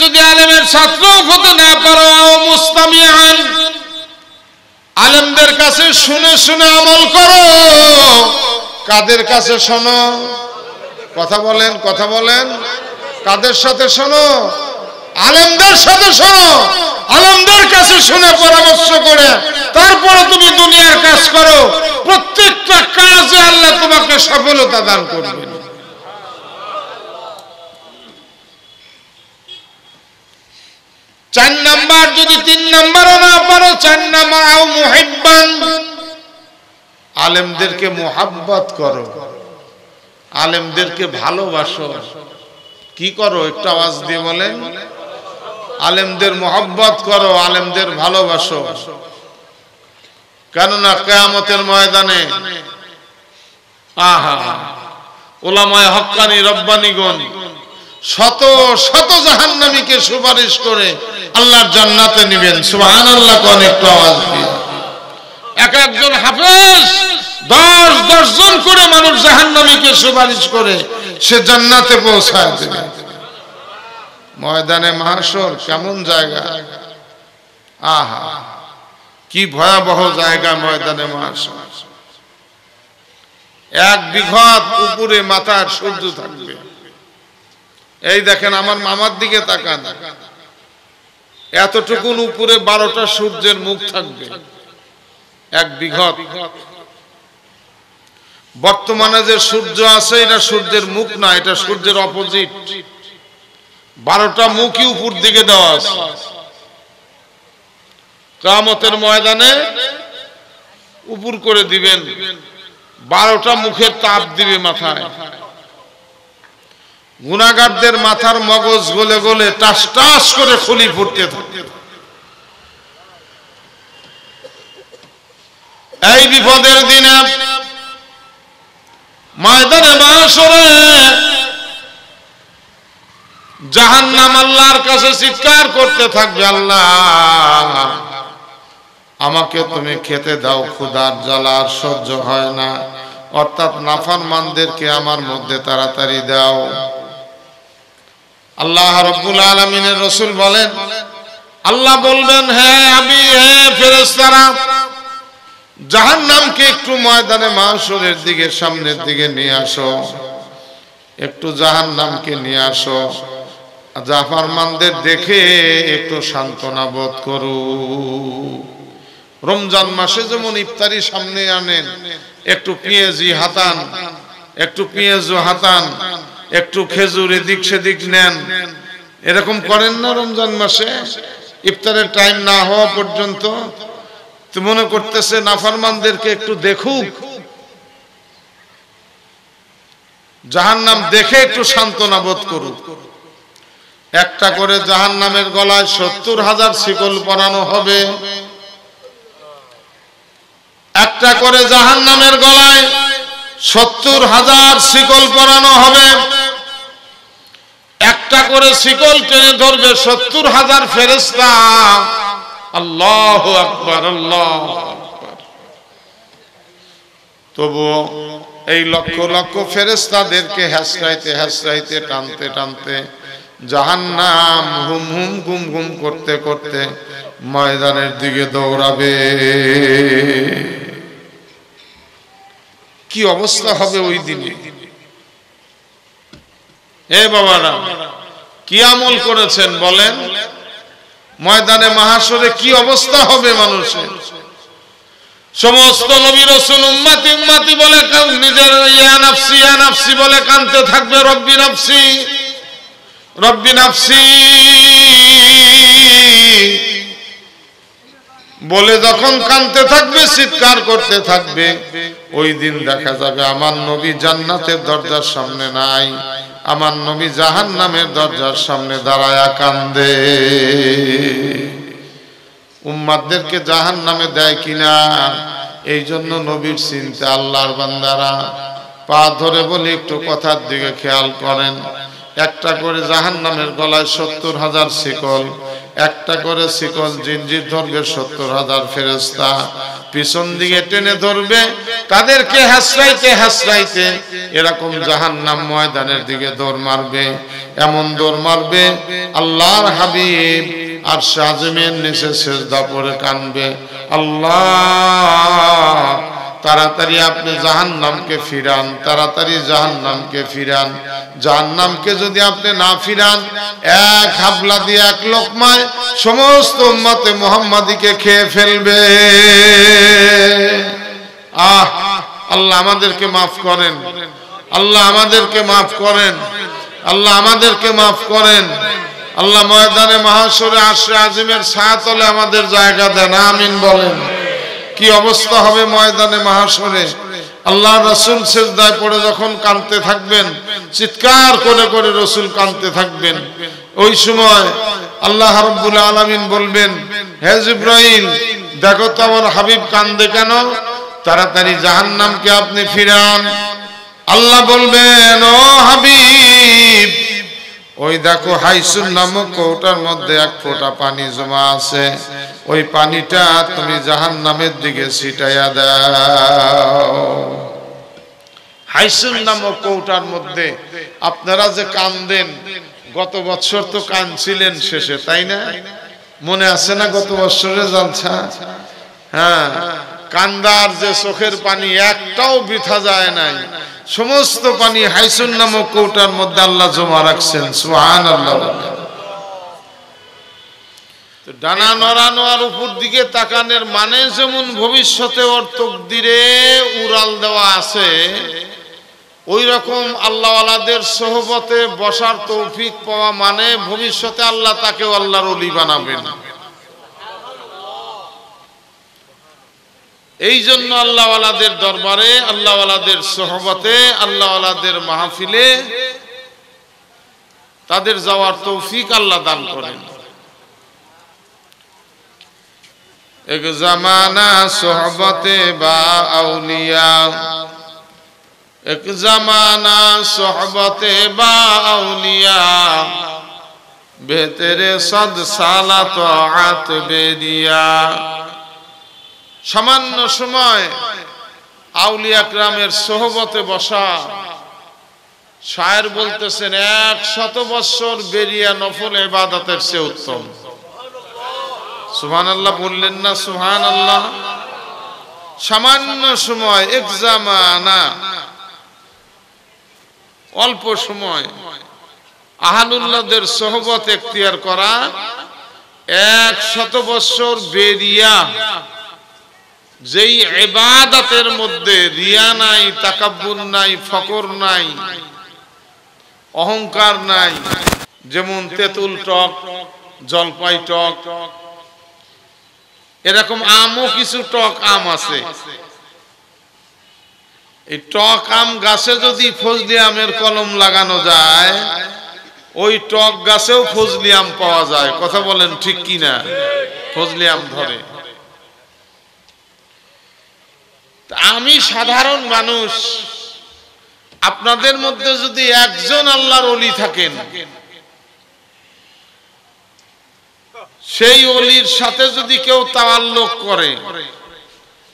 যদি আলেমের ছাত্র হতে না পারো মুস্তামিআন, আলেমদের কাছে শুনে শুনে আমল করো। কাদের কাছে শোনো? কথা বলেন, কথা বলেন। কাদের সাথে শোনো? আলেমদের সাথে শোনো। আলেমদের কাছে শুনে পরামর্শ করে তারপরে তুমি দুনিয়ার কাজ করো। প্রত্যেকটা কাজে আল্লাহ তোমাকে সফলতা দান করবেন। চার নাম্বার, যদি 3 নাম্বারও না পারো, 4 নাম্বার আও মুহিব্বান, আলেমদেরকে মোহাব্বত করো, আলেমদেরকে ভালোবাসো। কি করো? একটু আওয়াজ দিয়ে বলেন। আলেমদের মোহাব্বত করো, আলেমদের ভালোবাসো। কেননা কিয়ামতের ময়দানে উলামায়ে হক্কানি রব্বানিগণ শত শত জাহান্নামীকে সুপারিশ করে আল্লাহর জান্নাতে নেবেন। সুবহানাল্লাহ কোন একটু আওয়াজ দিয়ে। এক একজন হাফেজ 10 জন করে মানুষ জাহান্নামীকে সুপারিশ করে সে জান্নাতে পৌঁছায় দেবে। ময়দানে মাহশর কেমন জায়গা! আহা, কি ভয়াবহ জায়গা ময়দানে মাহশর। 1 বিঘত উপরে মাথার সূর্য থাকবে। এই দেখেন, আমার মামার দিকে তাকান, এতটুকুন উপরে 12টা সূর্যের মুখ থাকবে। 1 বিঘত। বর্তমানে যে সূর্য আছে এটা সূর্যের মুখ না, এটা সূর্যের অপোজিট। 12টা মুখই উপর দিকে দেওয়া আছে। কিয়ামতের ময়দানে উপর করে দিবেন, 12টা মুখের তাপ দিবে মাথায়। গুনাহগারদের মাথার মগজ গলে গলে টাস টাস করে খুলি ফুটতে থাকে। এই বিপদের দিনে ময়দানে মাহশরে জাহান্নাম আল্লাহর কাছে চিৎকার করতে থাকবে, আল্লাহ আমাকে তুমি খেতে দাও, ক্ষুধার জ্বালা আর সহ্য হয় না। অর্থাৎ নাফরমানদেরকে আমার মধ্যে তাড়াতাড়ি দাও। আল্লাহ রাব্বুল আলামিনের রাসূল বলেন, আল্লাহ বলবেন, হ্যাঁ আমি, হ্যাঁ ফেরেশতারা, জাহান্নামকে একটু ময়দানে মাহশরের দিকে সামনের দিকে নিয়ে আসো, একটু জাহান্নামকে নিয়ে আসো। জাহান্নামদের দেখে একটু সান্ত্বনা বোধ করো। রমজান মাসে যেমন ইফতারি সামনে আনেন, একটু পেঁয়াজি হাতান, একটু পেঁয়াজু হাতান, একটু খেজুর এদিক সেদিক নেন, এরকম করেন না রমজান মাসে? ইফতারের টাইম না হওয়া পর্যন্ত তো মনে করতেছে নাফরমানদেরকে একটু দেখুক, জাহান্নাম দেখে একটু সান্ত্বনা বোধ করুক। একটা করে জাহান্নামের গলায় 70,000 শিকল পরানো হবে। একটা করে জাহান্নামের গলায় 70,000 শিকল পরানো হবে। একটা করে শিকল টেনে ধরবে 70,000 ফেরেশতা। আল্লাহু আকবার, আল্লাহু আকবার। তবুও এই লক্ষ লক্ষ ফেরেশতাদেরকে হাসরাইতে হাসরাইতে টানতে টানতে জাহান্নাম হুম হুম গুম গুম করতে করতে ময়দানের দিকে দৌড়াবে। কি অবস্থা হবে ওই দিনে! হে বাবারা, কি আমল করেছেন বলেন? ময়দানে মাহশরে কি অবস্থা হবে মানুষের? সমস্ত নবী রাসূল উম্মতি উম্মতি বলে নিজের ইয়া নাফসি ইয়া নাফসি বলে কাঁদতে থাকবে। রব্বি নাফসি রব্বি নাফসি বলে যখন কাঁদতে থাকবে, চিৎকার করতে থাকবে, ওই দিন দেখা যাবে আমার নবী জান্নাতের দরজার সামনে নাই, আমার নবী জাহান্নামের দরজার সামনে দাঁড়ায়া কান্দে। উম্মতদেরকে জাহান্নামে দেয় কিনা এই জন্য নবীর চিন্তা। আল্লাহর বান্দারা, পা ধরে বলি একটু কথার দিকে খেয়াল করেন। একটা করে জাহান্নামের গলায় 70,000 শিকল, একটা করে শিকল জিনজির ধরবে 70,000 ফেরেশতা, পিছন দিকে টেনে ধরবে, তাদেরকে হাসরাইতে হাসরাইতে এরকম জাহান্নাম ময়দানের দিকে দৌড় মারবে। এমন দৌড় মারবে আল্লাহর হাবিব আরশ আযমের নিচে সিজদা পড়ে কাঁদবে, আল্লাহ তাড়াতাড়ি আপনি জাহান্নামকে ফিরান, তাড়াতাড়ি জাহান্নামকে ফিরান। জাহান্নামকে যদি আপনি না ফিরান, এক হাবলা দিয়ে এক লোকমায় সমস্ত উম্মতে মুহাম্মাদিকে খেয়ে ফেলবে। আল্লাহ আমাদেরকে মাফ করেন, আল্লাহ আমাদেরকে মাফ করেন, আল্লাহ আমাদেরকে মাফ করেন। আল্লাহ ময়দানে মাহশরে আরশে আযমের ছায়াতলে আমাদের জায়গা দেন, আমিন বলেন। কি অবস্থা হবে ময়দানে মাহশরে? আল্লাহ রাসূল সিজদায় পড়ে যখন কাঁদতে থাকবেন, চিৎকার করে করে রাসূল কাঁদতে থাকবেন, ওই সময় আল্লাহ রাব্বুল আলামিন বলবেন, হে জিবরাইল দেখো তো আমার হাবিব কাঁদে কেন, তাড়াতাড়ি জাহান্নামকে আপনি ফিরান। আল্লাহ বলবেন, ও হাবিব ওই দেখো হাইসুন নামক কৌটার মধ্যে এক ফোঁটা পানি জমা আছে, ওই পানিটা তুমি জাহান্নামের দিকে ছিটাইয়া দাও। হাইসুন নামক কৌটার মধ্যে আপনারা যে কাঁদেন, গত বছর তো কাঁদছিলেন শেষে, তাই না? মনে আছে না গত বছরের জালসা? হ্যাঁ, কান্দার যে চোখের পানি একটাও বৃথা যায় নাই, সমস্ত পানি হাইসুন নামক কৌটার মধ্যে আল্লাহ জমা রাখছেন। সুবহানাল্লাহ। ডানা নড়ানো আর উপর দিকে তাকানোর মানে যেমন ভবিষ্যতে ওর তকদিরে উড়াল দেওয়া আছে, ওই রকম আল্লাহওয়ালাদের সোহবতে বসার তৌফিক পাওয়া মানে ভবিষ্যতে আল্লাহ তাকেও আল্লাহর ওলি বানাবেন। এই জন্য আল্লাহওয়ালাদের দরবারে, আল্লাহওয়ালাদের সোহবতে, আল্লাহওয়ালাদের মাহফিলে তাদের যাওয়ার তৌফিক আল্লাহ দান করেন। এক জামানা সোহবতে বা আউলিয়া, এক জামানা সোহবতে বা আউলিয়া, বেতেরে সদ সালা তাআত বেদিয়া। সামান্য সময় আউলিয়া কিরামের সোহবতে বসা, শায়ের বলতেছেন 100 বছর বেরিয়া নফল ইবাদতের চেয়ে উত্তম। সুবহানাল্লাহ বললেন না? সুবহানাল্লাহ। সামান্য সময়, এক জামানা, অল্প সময় আহলুল্লাহদের সোহবত এখতিয়ার করা 100 বছর বেরিয়া, যেই ইবাদতের মধ্যে রিয়া নাই, তাকাব্বুর নাই, ফকর নাই, অহংকার নাই। যেমন তেঁতুল টক, জলপাই টক, এরকম আমও কিছু টক আম আছে। এই টক আম গাছে যদি ফজলি আমের কলম লাগানো যায়, ওই টক গাছেও ফজলি আম পাওয়া যায়। কথা বলেন ঠিক কিনা? ফজলি আম ধরে। আমি সাধারণ মানুষ, আপনাদের মধ্যে যদি একজন আল্লাহর ওলি থাকেন, সেই ওলির সাথে যদি কেউ তাআল্লুক করে,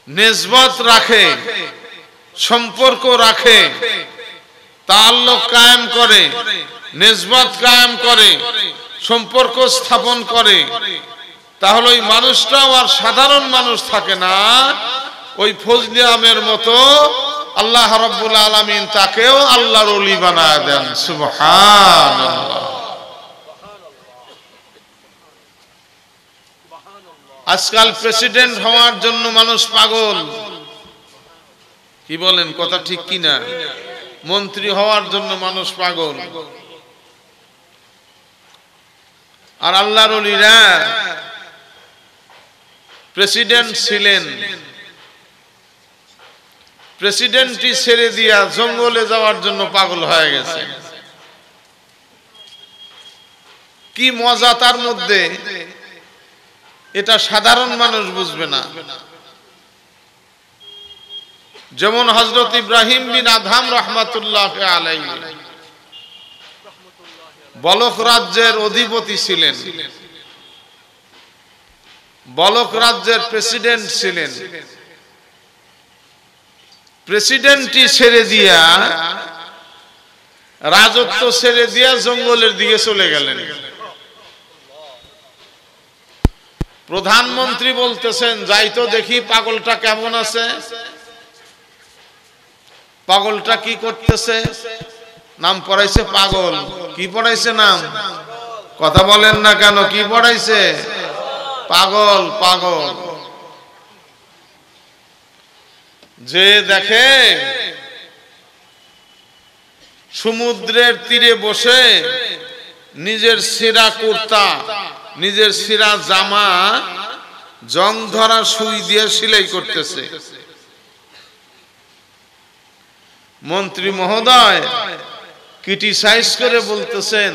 নিসবত রাখে, সম্পর্ক রাখে, তাআল্লুক কায়েম করে, নিসবত কায়েম করে, সম্পর্ক স্থাপন করে, তাহলে ওই মানুষটাও আর সাধারণ মানুষ থাকে না, ওই ফজলি আমের মতো আল্লাহ রাব্বুল আলামিন তাকেও আল্লাহর ওলি বানায় দেন। সুবহানাল্লাহ। আজকাল প্রেসিডেন্ট হওয়ার জন্য মানুষ পাগল, কি বলেন? কথা ঠিক কিনা? মন্ত্রী হওয়ার জন্য মানুষ পাগল। আর আল্লাহর ওলিরা প্রেসিডেন্ট ছিলেন, প্রেসিডেন্টই ছেড়ে দিয়া জঙ্গলে যাওয়ার জন্য পাগল হয়ে গেছে। কি মজা তার মধ্যে, এটা সাধারণ মানুষ বুঝবে না। যেমন হযরত ইব্রাহিম বিন আদহাম রাহমাতুল্লাহ আলাইহি বলখ রাজ্যের অধিপতি ছিলেন। বলক রাজ্যের প্রেসিডেন্ট ছিলেন। প্রেসিডেন্টই ছেড়ে দিয়া, রাজত্ব ছেড়ে দিয়া জঙ্গলের দিকে চলে গেলেন। প্রধানমন্ত্রী বলতেছেন, যাই তো দেখি পাগলটা কেমন আছে, পাগলটা কি করতেছে। নাম পড়াইছে পাগল। কি পড়াইছে নাম? কথা বলেন না কেন? কি পড়াইছে? পাগল। পাগল যে দেখে সমুদ্রের তীরে বসে নিজের ছেঁড়া কুর্তা, নিজের ছেঁড়া জামা জং ধরা সুই দিয়ে সেলাই করতেছে। মন্ত্রী মহোদয় ক্রিটিসাইজ করে বলতেছেন,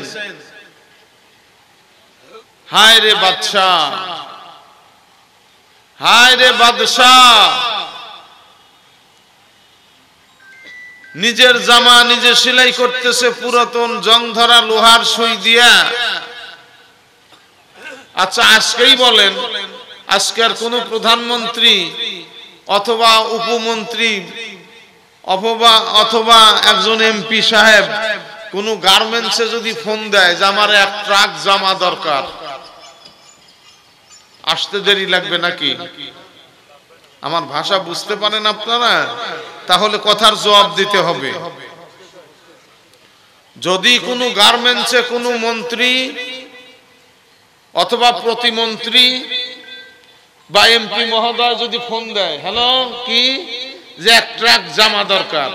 হায় রে বাদশাহ, হায় রে বাদশাহ, নিজের জামা নিজে সেলাই করতেছে পুরাতন জং ধরা লোহার সুই দিয়া। আচ্ছা আজকেই বলেন, আজকের কোন প্রধানমন্ত্রী অথবা উপমন্ত্রী অথবা একজন এমপি সাহেব কোন গার্মেন্টসে যদি ফোন দেয় যে আমার এক ট্রাক জামা দরকার, আসতে দেরি লাগবে নাকি? আমার ভাষা বুঝতে পারেন আপনারা? তাহলে কথার জবাব দিতে হবে। যদি কোনো গার্মেন্টসে কোনো মন্ত্রী অথবা প্রতিমন্ত্রী বা এমপি মহোদয় যদি ফোন দেয়, হ্যালো কি, যে এক ট্রাক জামা দরকার,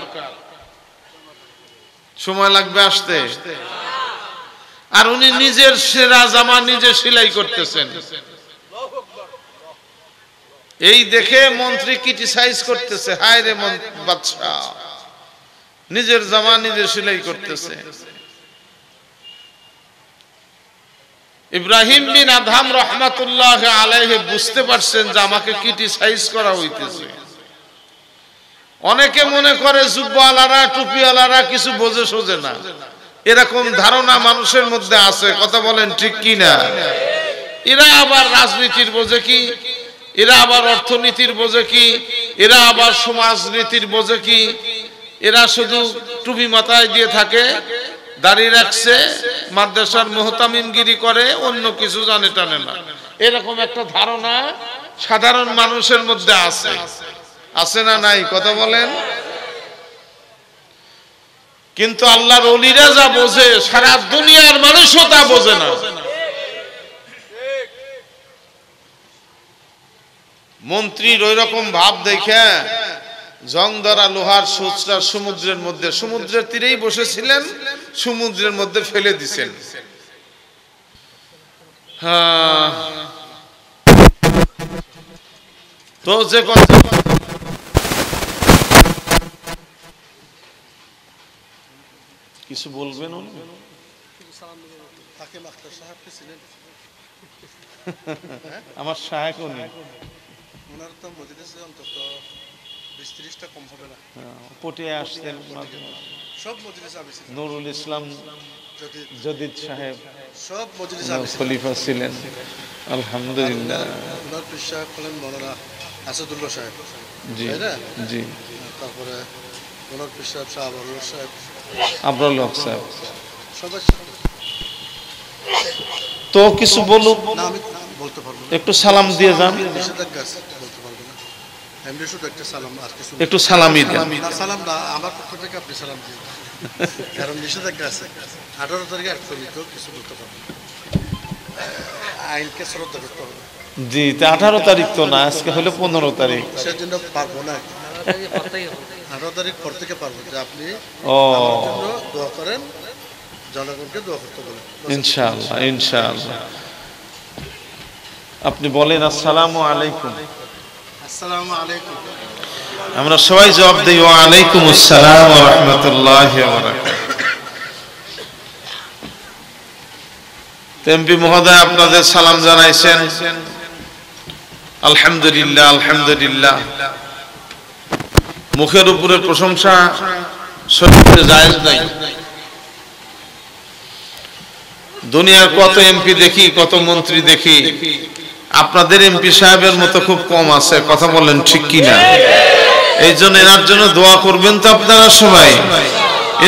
সময় লাগবে আসতে। আর উনি নিজের সেরা জামা নিজে সেলাই করতেছেন। এই দেখে মন্ত্রী ক্রিটিসাইজ করতেছে, হায় রে বাদশাহ, নিজের জামা নিজে সেলাই করতেছে। ইব্রাহিম বিন আদহাম রহমাতুল্লাহ আলাইহি বুঝতে পারছেন যে আমাকে ক্রিটিসাইজ করা হইতেছে। অনেকে মনে করে জুব্বাওয়ালারা টুপিওয়ালারা কিছু বোঝে সোজে না, এরকম ধারণা মানুষের মধ্যে আছে। কথা বলেন ঠিক কি না? এরা আবার রাজনীতির বোঝে কি, এরা আবার অর্থনীতির বোঝে কি, এরা আবার সমাজনীতির বোঝে কি, এরা শুধু টুপি মাথায় দিয়ে থাকে, দাড়ি রাখছে, মাদ্রাসার মুহতামিমগিরি করে, অন্য কিছু জানে টানে না, এরকম একটা ধারণা সাধারণ মানুষের মধ্যে আছে। আছে না নাই? কথা বলেন। কিন্তু আল্লাহর ওলিরা যা বোঝে সারা দুনিয়ার মানুষও তা বোঝে না। মন্ত্রীর ওই রকম ভাব দেখে জং ধরা লোহার সুচটা সমুদ্রের মধ্যে, সমুদ্রের তীরেই বসেছিলেন, সমুদ্রের মধ্যে ফেলে দিছেন। হ্যাঁ, তো যে কথা কিছু বলবেন? আমার সাহেব উনি, ওনার তো মজলিসে অন্তত 20-30টা কম হবে না। পটিয়ে আসতেন সব মজলিসে। আমি নুরুল ইসলাম জদিদ সাহেব সব মজলিসে খলিফা ছিলেন। আলহামদুলিল্লাহ। ওনার পীর সাহেব হলেন মাওলানা আসাদুল্লাহ সাহেব। জি জি। তারপরে ওনার পীর সাহেব শাহ আবরুল সাহেব, আবরুল হক সাহেব, সবাই। তো কিছু বলুক না, আমি বলতে পারবো না। একটু সালাম দিয়ে যান। নিষেধাজ্ঞা আছে, বলতে পারবো না। এমনি শুধু একটা সালাম, আর কিছু একটু সালামই দেন। সালাম না, আমার পক্ষ থেকে আপনি সালাম দিন, কারণ নিষেধাজ্ঞা আছে। 18 তারিখে এক তো কিছু বলতে পারবো না, আইনকে শ্রদ্ধা করতে হবে। জি, 18 তারিখ তো না, আজকে হলো 15 তারিখ, সেজন্য পারবো না। 18 তারিখ পর থেকে পারবো যে আপনি আমার জন্য দোয়া করেন, জনগণকে দোয়া করতে বলেন। ইনশাআল্লাহ ইনশাআল্লাহ। আপনি বলেন আসসালামু আলাইকুম। আসসালামু আলাইকুম। আমরা সবাই জবাব দেই ওয়া আলাইকুম আসসালাম ওয়া রাহমাতুল্লাহি ওয়া বারাকাতুহু। এমপি মহোদয় আপনাদের সালাম জানাইছেন, আলহামদুলিল্লাহ আলহামদুলিল্লাহ। মুখের উপরে প্রশংসা শরীরে জায়েজ নাই। দুনিয়ার কত এমপি দেখি, কত মন্ত্রী দেখি, আপনাদের এমপি সাহেবের মতো খুব কম আছে, কথা বলেন ঠিক কিনা? এই জন্য এনার জন্য দোয়া করবেন তো আপনারা সবাই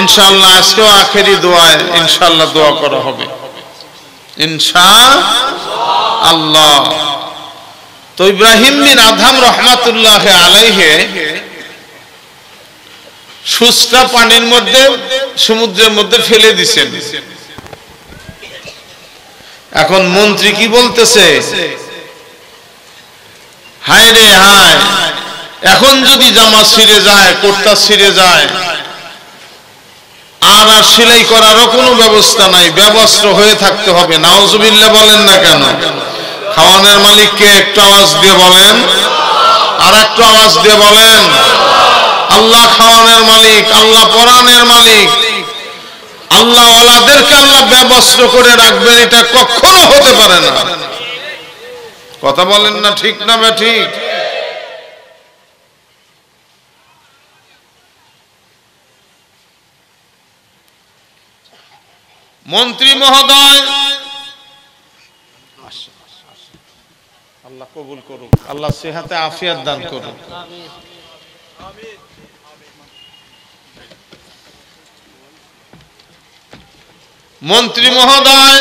ইনশাআল্লাহ। আজকেও আখেরি দোয়ায় ইনশাআল্লাহ দোয়া করা হবে ইনশাআল্লাহ। তো ইব্রাহিম বিন আদহাম রহমাতুল্লাহ আলাইহি সুস্টা পানির মধ্যে সমুদ্রের মধ্যে ফেলে দিছেন। এখন মন্ত্রী কি বলতেছে, হায় রে হায়, এখন যদি জামা ছিঁড়ে যায়, কুর্তা ছিঁড়ে যায়, আর সেলাই করারও কোনো ব্যবস্থা নাই, ব্যবস্থ হয়ে থাকতে হবে। নাউজুবিল্লাহ বলেন না কেন? খাওয়ানোর মালিককে একটু আওয়াজ দিয়ে বলেন, আর একটু আওয়াজ দিয়ে বলেন। আল্লাহ খাওয়ানোর মালিক, আল্লাহ পরাণের মালিক, আল্লাহ ওয়ালাদেরকে আল্লাহ ব্যবস্থা করে রাখবেন, এটা কখনো হতে পারে না। কথা বলেন না ঠিক না ঠিক? মন্ত্রী মহোদয়, আল্লাহ কবুল করুক, আল্লাহ সেহাতে আফিয়াত দান করুক। মন্ত্রী মহোদয়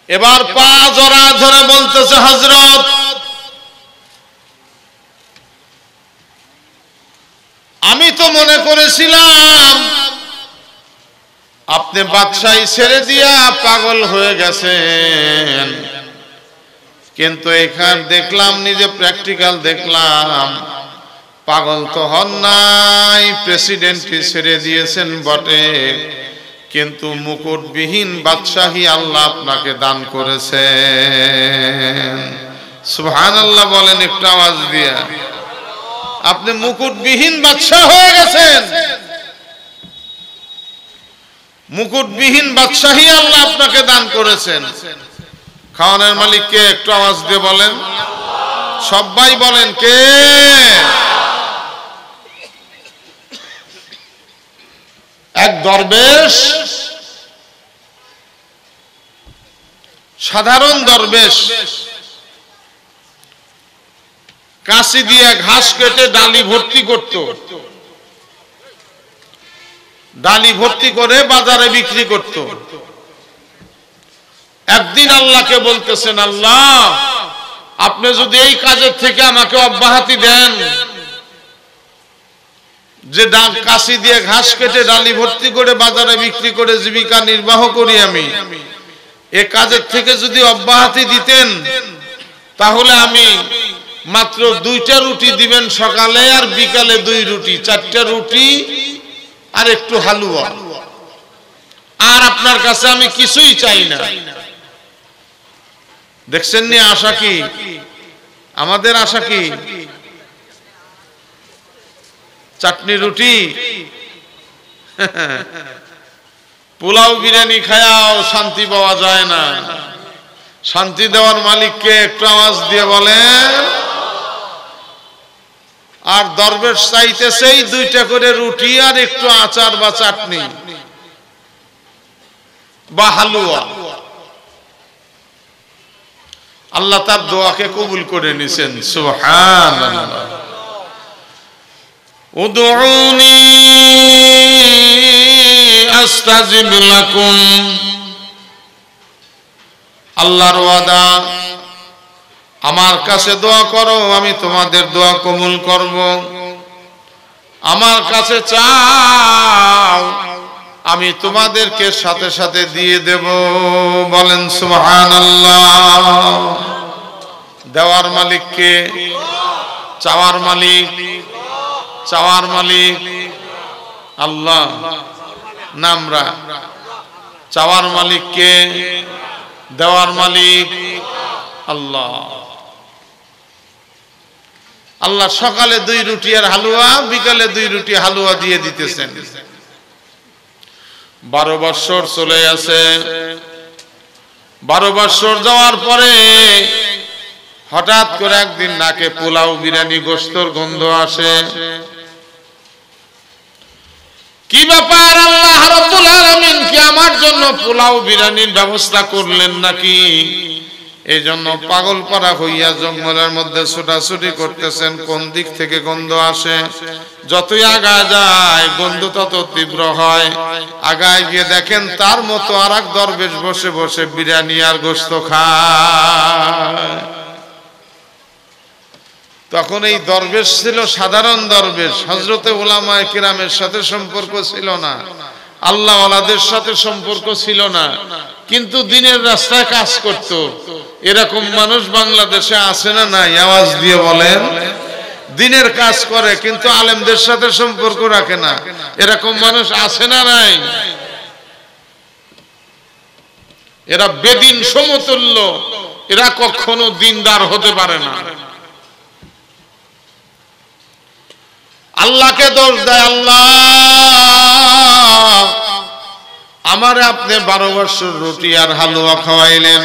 এবার পা জড়া ধরে বলতেছে, হযরত, আমি তো মনে করেছিলাম আপনি বাদশাহী ছেড়ে দিয়া পাগল হয়ে গেছেন, কিন্তু এখানে দেখলাম, নিজে প্র্যাকটিক্যাল দেখলাম, পাগল তো হন নাই, প্রেসিডেন্টকে ছেড়ে দিয়েছেন বটে, কিন্তু মুকুটবিহীন বাদশাহী আল্লাহ আপনাকে দান করেছেন। সুবহানাল্লাহ বলেন একটু আওয়াজ দিয়া। আপনি মুকুটবিহীন বাদশাহ হয়ে গেছেন, মুকুটবিহীন বাদশাহী আল্লাহ আপনাকে দান করেছেন। খাওয়ানোর মালিককে একটু আওয়াজ দিয়ে বলেন, সবাই বলেন কে? এক দরবেশ, সাধারণ দরবেশ, কাশি দিয়ে ঘাস কেটে ডালি ভর্তি করত, ডালি ভর্তি করে বাজারে বিক্রি করত। একদিন আল্লাহকে বলতেছেন, আল্লাহ, আপনি যদি এই কাজের থেকে আমাকে অব্যাহতি দেন, যে কাশি দিয়ে ঘাস কেটে ডালি ভর্তি করে বাজারে বিক্রি করে জীবিকা নির্বাহ করি আমি, এ কাজের থেকে যদি অব্যাহতি দিতেন, তাহলে আমি মাত্র 2টা রুটি দিবেন সকালে, আর বিকালে 2 রুটি, 4টা রুটি আর একটু হালুয়া, আর আপনার কাছে আমি কিছুই চাই না। দেখছেন নি আশা কি? আমাদের আশা কি? চাটনি রুটি, পোলাও বিরিয়ানি খায়াও শান্তি পাওয়া যায় না। শান্তি দেওয়ার মালিককে একটু আওয়াজ দিয়ে বলেন। আর দরবেশ চাইতেছেই 2টা করে রুটি আর একটু আচার বা চাটনি বা হালুয়া। আল্লাহ তার দোয়াকে কবুল করে নিছেন। সুবহানাল্লাহ। উদউনি আস্তাজিব লাকুম, আল্লাহর ওয়াদা, আমার কাছে দোয়া করো, আমি তোমাদের দোয়া কবুল করব। আমার কাছে চাও, আমি তোমাদেরকে সাথে সাথে দিয়ে দেব। বলেন সুবহানাল্লাহ। দেওয়ার মালিক কে? চাওয়ার মালিক? চাওয়ার মালিক আল্লাহ। নামরা চাওয়ার মালিক কে? দেওয়ার মালিক আল্লাহ। আল্লাহ সকালে 2 রুটি আর হালুয়া, বিকালে 2 রুটি হালুয়া দিয়ে দিতেছেন। 12 বছর চলে আসে। 12 বছর যাওয়ার পরে হঠাৎ করে একদিন নাকে পোলাও বিরিয়ানি গোশতের গন্ধ আসে। কি ব্যাপার, আল্লাহ রাব্বুল আলামিন কি আমার জন্য পোলাও বিরিয়ানির ব্যবস্থা করলেন নাকি? এই জন্য পাগল পারা হইয়া জঙ্গলের মধ্যে ছোটাছুটি করতেছেন। কোন দিক থেকে গন্ধ আসে? যতই আগায় যায় গন্ধ তত তীব্র হয়। আগায় গিয়ে দেখেন তার মতো আর এক দরবেশ বসে বসে বিরিয়ানি আর গোশত খায়। তখন এই দরবেশ ছিল সাধারণ দরবেশ, হযরতে উলামায়ে কিরামের সাথে সম্পর্ক ছিল না, আল্লাহ ওয়ালাদের সাথে সম্পর্ক ছিল না, কিন্তু দিনের রাস্তায় কাজ করত। এরকম মানুষ বাংলাদেশে আছে না নাই? আওয়াজ দিয়ে বলেন। দিনের কাজ করে কিন্তু আলেমদের সাথে সম্পর্ক রাখে না, এরকম মানুষ আছে না নাই? এরা বেদিন সমতুল্য, এরা কখনো দিনদার হতে পারে না। আল্লাহকে দোষ দেয়, আল্লাহ আমারে আপনি 12 বছর রুটি আর হালুয়া খাওয়াইলেন,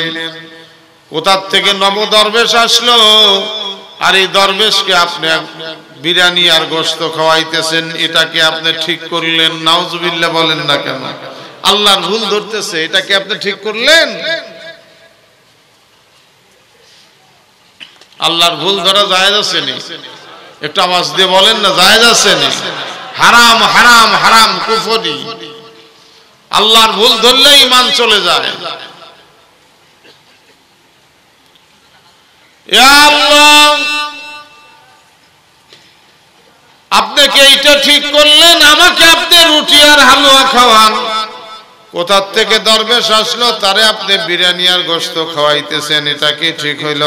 কোথার থেকে নব দরবেশ আসলো, আর এই দরবেশকে আপনি বিরিয়ানি আর গোশত খাওয়াইতেছেন, এটাকে আপনি ঠিক করলেন? নাউজুবিল্লাহ বলেন না কেন? আল্লাহর ভুল ধরতেছে, এটাকে আপনি ঠিক করলেন? আল্লাহর ভুল ধরা জায়েজ আছে নি? একটু আওয়াজ দিয়ে বলেন না, জায়েজ আছে নি? হারাম হারাম হারাম কুফরি। আল্লাহর ভুল ধরলে ঈমান চলে যায়। ইয়া আল্লাহ, আপনি কি এইটা ঠিক করলেন? আমাকে আপনি রুটি আর হালুয়া খাওয়ান, কোথা থেকে দরবেশ আসলো, তারে আপনি বিরিয়ানি আর গোশত খাওয়াইতেছেন, এটা কি ঠিক হইল?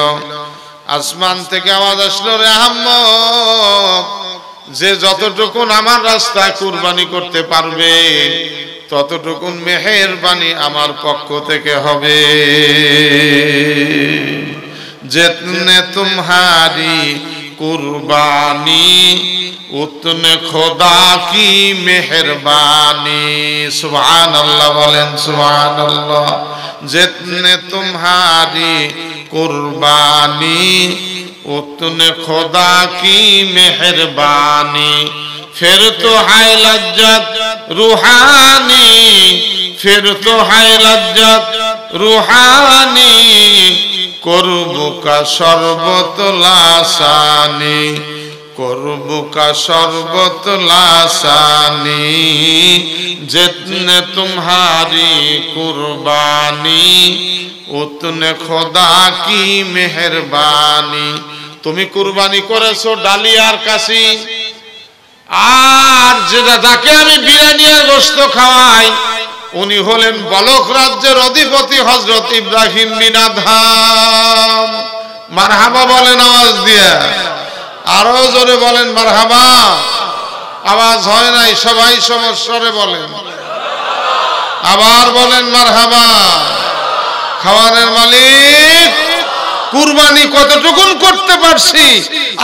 আসমান থেকে আওয়াজ আসলো, রে আহমদ, যে যতটুকুন আমার রাস্তায় কুরবানি করতে পারবে ততটুকুন মেহেরবানি আমার পক্ষ থেকে হবে। जितने तुम्हारी कुर्बानी उतने खुदा की मेहरबानी। सुभान अल्लाह बोलें, सुभान अल्लाह। जितने तुम्हारी कुर्बानी उतने खुदा की मेहरबानी। फिर तो है लज्जत रूहानी, फिर तो है लज्जत रूहानी। कुर्बु का शरबत लासानी, कुर्बु का शरबत लासानी। जितने तुम्हारी कुर्बानी उतने खुदा की मेहरबानी। তুমি কুরবানি করেছো ডালিয়ার কাশি, আর যেটা যাকে আমি বিরিয়ানি আর গোশত খাওয়াই উনি হলেন বলক রাজ্যের অধিপতি হযরত ইব্রাহিম বিন আদহাম। মারহাবা বলেন আওয়াজ দিয়ে, আরো জোরে বলেন মারহাবা। আওয়াজ হয় নাই, সবাই সমস্বরে বলেন, আবার বলেন মারহাবা। খাওয়ানোর মালিক। কুরবানি কতটুকুন করতে পারছি,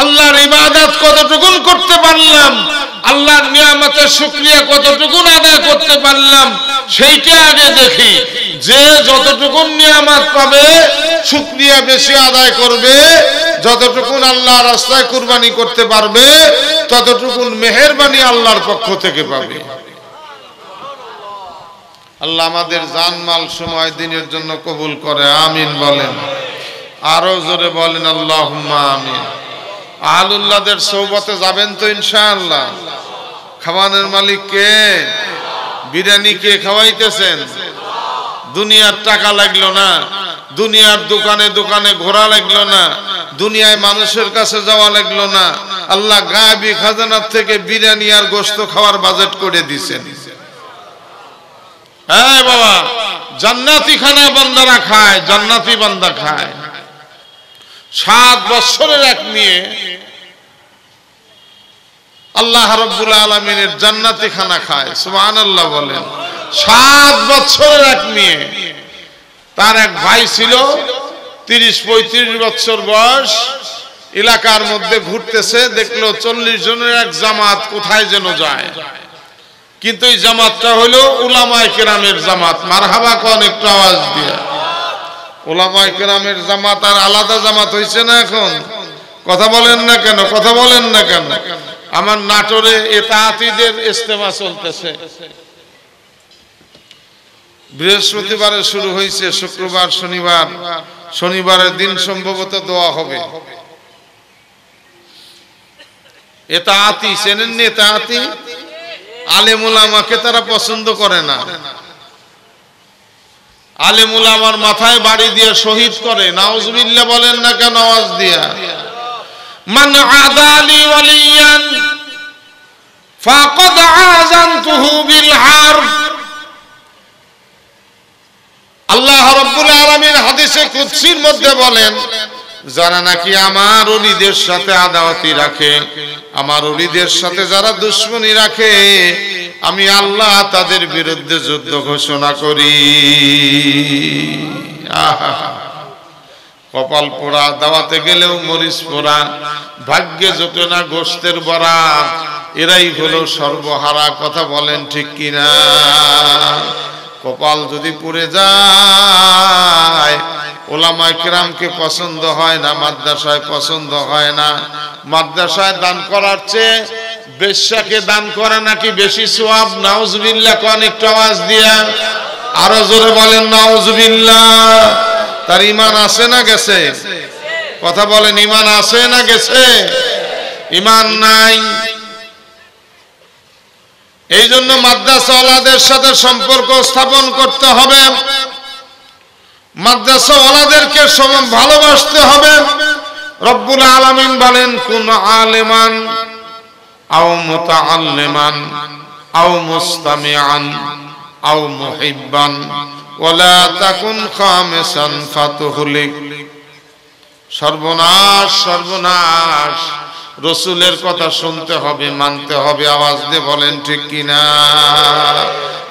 আল্লাহর ইবাদত কতটুকুন করতে পারলাম, আল্লাহর নিয়ামতের শুকরিয়া কতটুকুন আদায় করতে পারলাম, সেইটা আগে দেখি। যে যতটুকুন নিয়ামত পাবে শুকরিয়া বেশি আদায় করবে, যতটুকুন আল্লাহর রাস্তায় কুরবানি করতে পারবে ততটুকুন মেহেরবানি আল্লাহর পক্ষ থেকে পাবে। আল্লাহ আমাদের জানমাল সময় দিনের জন্য কবুল করে, আমিন বলেন। আরো জোরে বলেন আল্লাহুম্মা আমিন। আহলুল্লাহদের সওবতে যাবেন তো ইনশাআল্লাহ? খাওয়ানোর মালিক কে? বিরিয়ানি কে খাওয়াইতেছেন? দুনিয়ার টাকা লাগলো না, দুনিয়ার দোকানে দোকানে ঘোরা লাগলো না, দুনিয়ায় মানুষের কাছে যাওয়া লাগলো না। আল্লাহ গায়বী খাজানার থেকে বিরিয়ানি আর গোশত খাওয়ার বাজেট করে দিয়েছেন। হ্যাঁ বাবা, জান্নাতি খানা বান্দারা খায়, জান্নাতি বান্দা খায়। 7 বছরের এক মেয়ে আল্লাহ রাব্বুল আলামিনের জান্নাতি খানা খায়, সুবহানাল্লাহ বলেন। 7 বছরের এক মেয়ে, তার এক ভাই ছিল 30-35 বছর বয়স, এলাকার মধ্যে ঘুরতেছে, দেখলো 40 জনের এক জামাত কোথায় যেন যায়, কিন্তু এই জামাতটা হলো উলামায়ে কেরামের জামাত। মারহাবা কোন একটু আওয়াজ দিয়ে। উলামায়ে কেরামের জামাত আর আলাদা জামাত হইছে না এখন? কথা বলেন না কেন? কথা বলেন না কেন? আমার নাটোরে ইতাআতীদের ইজতেমা চলতেছে, বৃহস্পতিবারে শুরু হয়েছে, শুক্রবার শনিবার, শনিবারের দিন সম্ভবত দোয়া হবে। ইতাআতী চেনেন না? ইতাআতী আলেম উলামাকে তারা পছন্দ করে না, আলেম উলামার মাথায় বাড়ি দিয়ে শহীদ করে। নাউজুবিল্লাহ বলেন না কেন আওয়াজ দিয়া? মান আদালি ওয়ালিয়ান ফাকাদ আযানতুহু বিল হারব। আল্লাহ রাব্বুল আলামিন হাদিসে কুদসির মধ্যে বলেন, যারা নাকি আমার ওলিদের সাথে আদাওয়াতি রাখে, আমার ওলিদের সাথে যারা দুশমনী রাখে, আমি আল্লাহ তাদের বিরুদ্ধে যুদ্ধ ঘোষণা করি। কপাল পোড়া, দাওয়াতে গেলেও মরিচ পোড়া, ভাগ্যে জোটে না গোশতের বড়া, এরাই হলো সর্বহারা। কথা বলেন ঠিক কিনা? কপাল যদি পুড়ে যায়, ওলামায়ে কেরামকে পছন্দ হয় না, মাদ্রাসায় পছন্দ হয় না। মাদ্রাসায় দান করার চেয়ে বেশ্যাকে দান করা নাকি বেশি সওয়াব। নাউজুবিল্লাহ কোন একটু আওয়াজ দিয়া, আরো জোরে বলেন নাউজুবিল্লাহ। তার ঈমান আছে না গেছে? কথা বলেন, ঈমান আছে না গেছে? ঈমান নাই। এই জন্য মাদ্রাসাওয়ালাদের সাথে সম্পর্ক স্থাপন করতে হবে, মাদ্রাসাওয়ালাদেরকে ভালোবাসতে হবে। রব্বুল আলামিন বলেন, কুন আলিমান আও মুতাআল্লিমান আও মুস্তামিআন আও মুহিব্বান ওয়ালা তাকুন খামিসান ফাতুহলিক। সর্বনাশ, সর্বনাশ। রসুলের কথা শুনতে হবে, মানতে হবে। আওয়াজ দিয়ে বলেন ঠিক কিনা?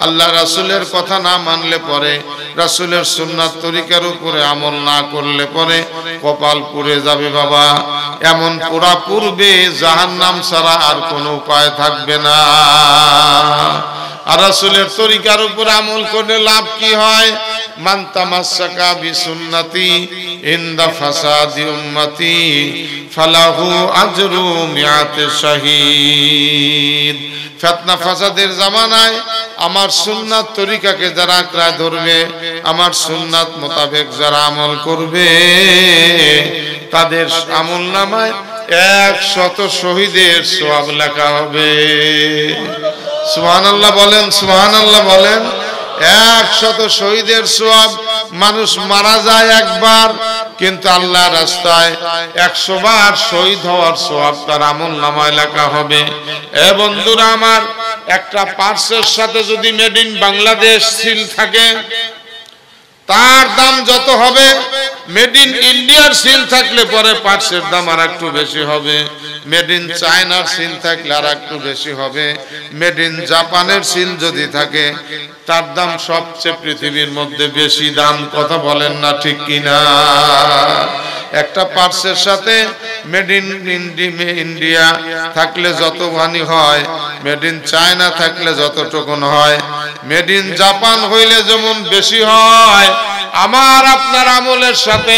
আল্লাহ রাসূলের কথা না মানলে পরে, রাসূলের সুন্নাত তরিকার উপরে আমল না করলে পরে কপাল পুড়ে যাবে বাবা। এমন পোড়া পূর্বে জাহান্নাম ছাড়া আর কোনো উপায় থাকবে না। আর রাসূলের তরিকার উপর আমল করলে লাভ কি হয়? মান তামাসসাকা বিসুন্নতি ইনদা ফাসাদি উম্মতি ফালাহু আজরু মিআতি শাহীদ। ফিতনা ফাসাদের জামানায় আমার সুন্নাত তরিকাকে যারা আঁকড়ে ধরবে, আমার সুন্নাত মোতাবেক যারা আমল করবে, তাদের আমলনামায় 100 শহীদের সওয়াব লেখা হবে। সুবহানাল্লাহ বলেন, সুবহানাল্লাহ বলেন। 100 শহীদের সওয়াব। মানুষ মারা যায় একবার, কিন্তু আল্লাহর রাস্তায় 100 বার শহীদ হওয়ার সওয়াব তার আমলনামায় লেখা হবে। এ বন্ধুরা আমার, একটা পার্সের সাথে যদি মেড ইন বাংলাদেশ সিল থাকে, তার দাম যত হবে, মেড ইন ইন্ডিয়ার সিল থাকলে পরে পার্সের দাম আর একটু বেশি হবে, মেড ইন চায়নার সিল থাকলে আর একটু বেশি হবে, মেড ইন জাপানের সিল যদি থাকে, তার দাম সবচেয়ে পৃথিবীর মধ্যে বেশি দাম। কথা বলেন না ঠিক কিনা? একটা পার্সের সাথে মেড ইন ইন্ডিয়া থাকলে যত ভানি হয়, মেড ইন চায়না থাকলে যতটুকুন হয়, মেড ইন জাপান হইলে যেমন বেশি হয়, আমার আপনার আমলের সাথে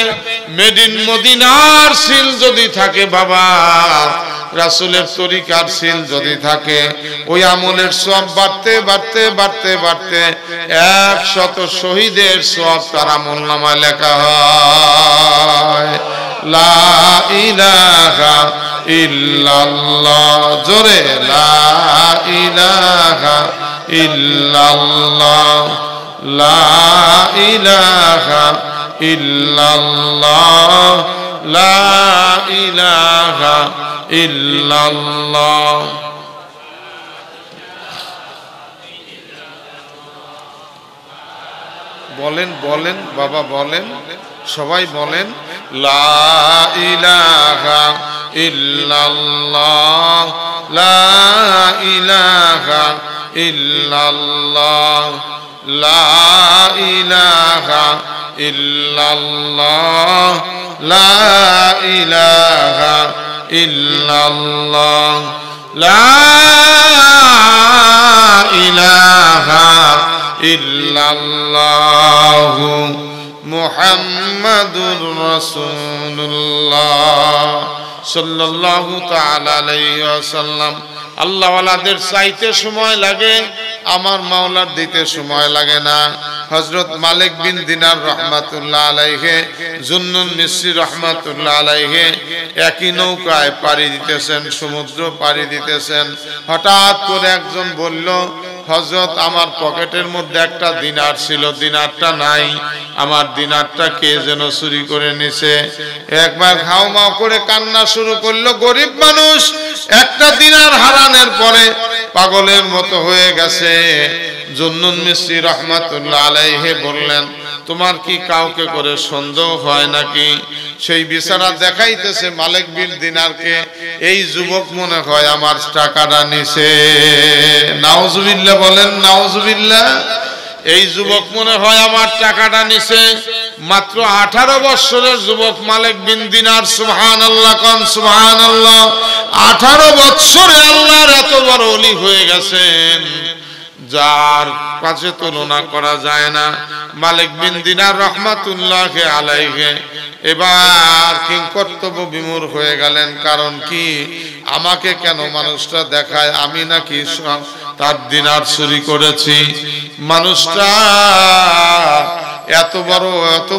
মেড ইন মদিনার সিল যদি থাকে বাবা, রাসূলের তরিকার সিল যদি থাকে, ওই আমলের সওয়াব বাড়তে বাড়তে বাড়তে বাড়তে 100 শহীদের সওয়াব তার আমলনামায় লেখা হয়। লা ইলাহা ইল্লাল্লাহ, জোরে লা ইলাহা ইল্লাল্লাহ, লা ইলাহা ইল্লাল্লাহ, লা ইলাহা ইল্লাল্লাহ। বলেন বলেন বাবা, বলেন, সবাই বলেন, লা ইলাহা ইল্লাল্লাহ, লা ইলাহা ইল্লাল্লাহ, লা ইলাহা ইল্লাল্লাহ, লা ইলাহা ইল্লাল্লাহ, লা ইলাহা ইল্লাল্লাহ মুহাম্মাদুর রাসূলুল্লাহ সাল্লাল্লাহু তাআলা আলাইহি ওয়াসাল্লাম। আল্লাহওয়ালাদের চাইতে সময় লাগে, আমার মাওলার দিতে সময় লাগে না। হযরত মালিক বিন দিনার রাহমাতুল্লাহ আলাইহি, জুন্নুন মিসরি রাহমাতুল্লাহ আলাইহি একই নৌকায় পাড়ি দিতেছেন, সমুদ্র পাড়ি দিতেছেন। হঠাৎ করে একজন বলল, হযরত আমার পকেটের মধ্যে একটা দিনার ছিল, দিনারটা নাই, আমার দিনারটা কে যেন চুরি করে নিছে। একবার ঘাউমাউ করে কান্না শুরু করলো। গরিব মানুষ, একটা দিনার হারানোর পরে পাগলের মতো হয়ে গেছে। জুন্নুন মিসরি রাহমাতুল্লাহ আলাইহি বললেন, তোমার কি কাউকে করে সন্দেহ হয় নাকি? সেই বিচারা দেখাইতেছে মালিক বিন দিনারকে, এই যুবক মনে হয় আমার টাকাটা নিছে। নাউজুবিল্লাহ বলেন, নাউজুবিল্লাহ। এই যুবক মনে হয় আমার টাকাটা নিছে। মাত্র 18 বছরের যুবক মালিক বিন দিনার। সুবহানাল্লাহ কোন সুবহানাল্লাহ। 18 বছরে আল্লাহর এত বড় ওলি হয়ে গেছেন, যার কাছে তুলনা করা যায় না। মালিক বিন দিনার রাহমাতুল্লাহ আলাইহি এবার কিংকর্তব্য বিমূঢ় হয়ে গেলেন। কারণ কি, আমাকে কেন মানুষটা দেখায় আমি নাকি তার দিনার চুরি করেছি? মানুষটা এত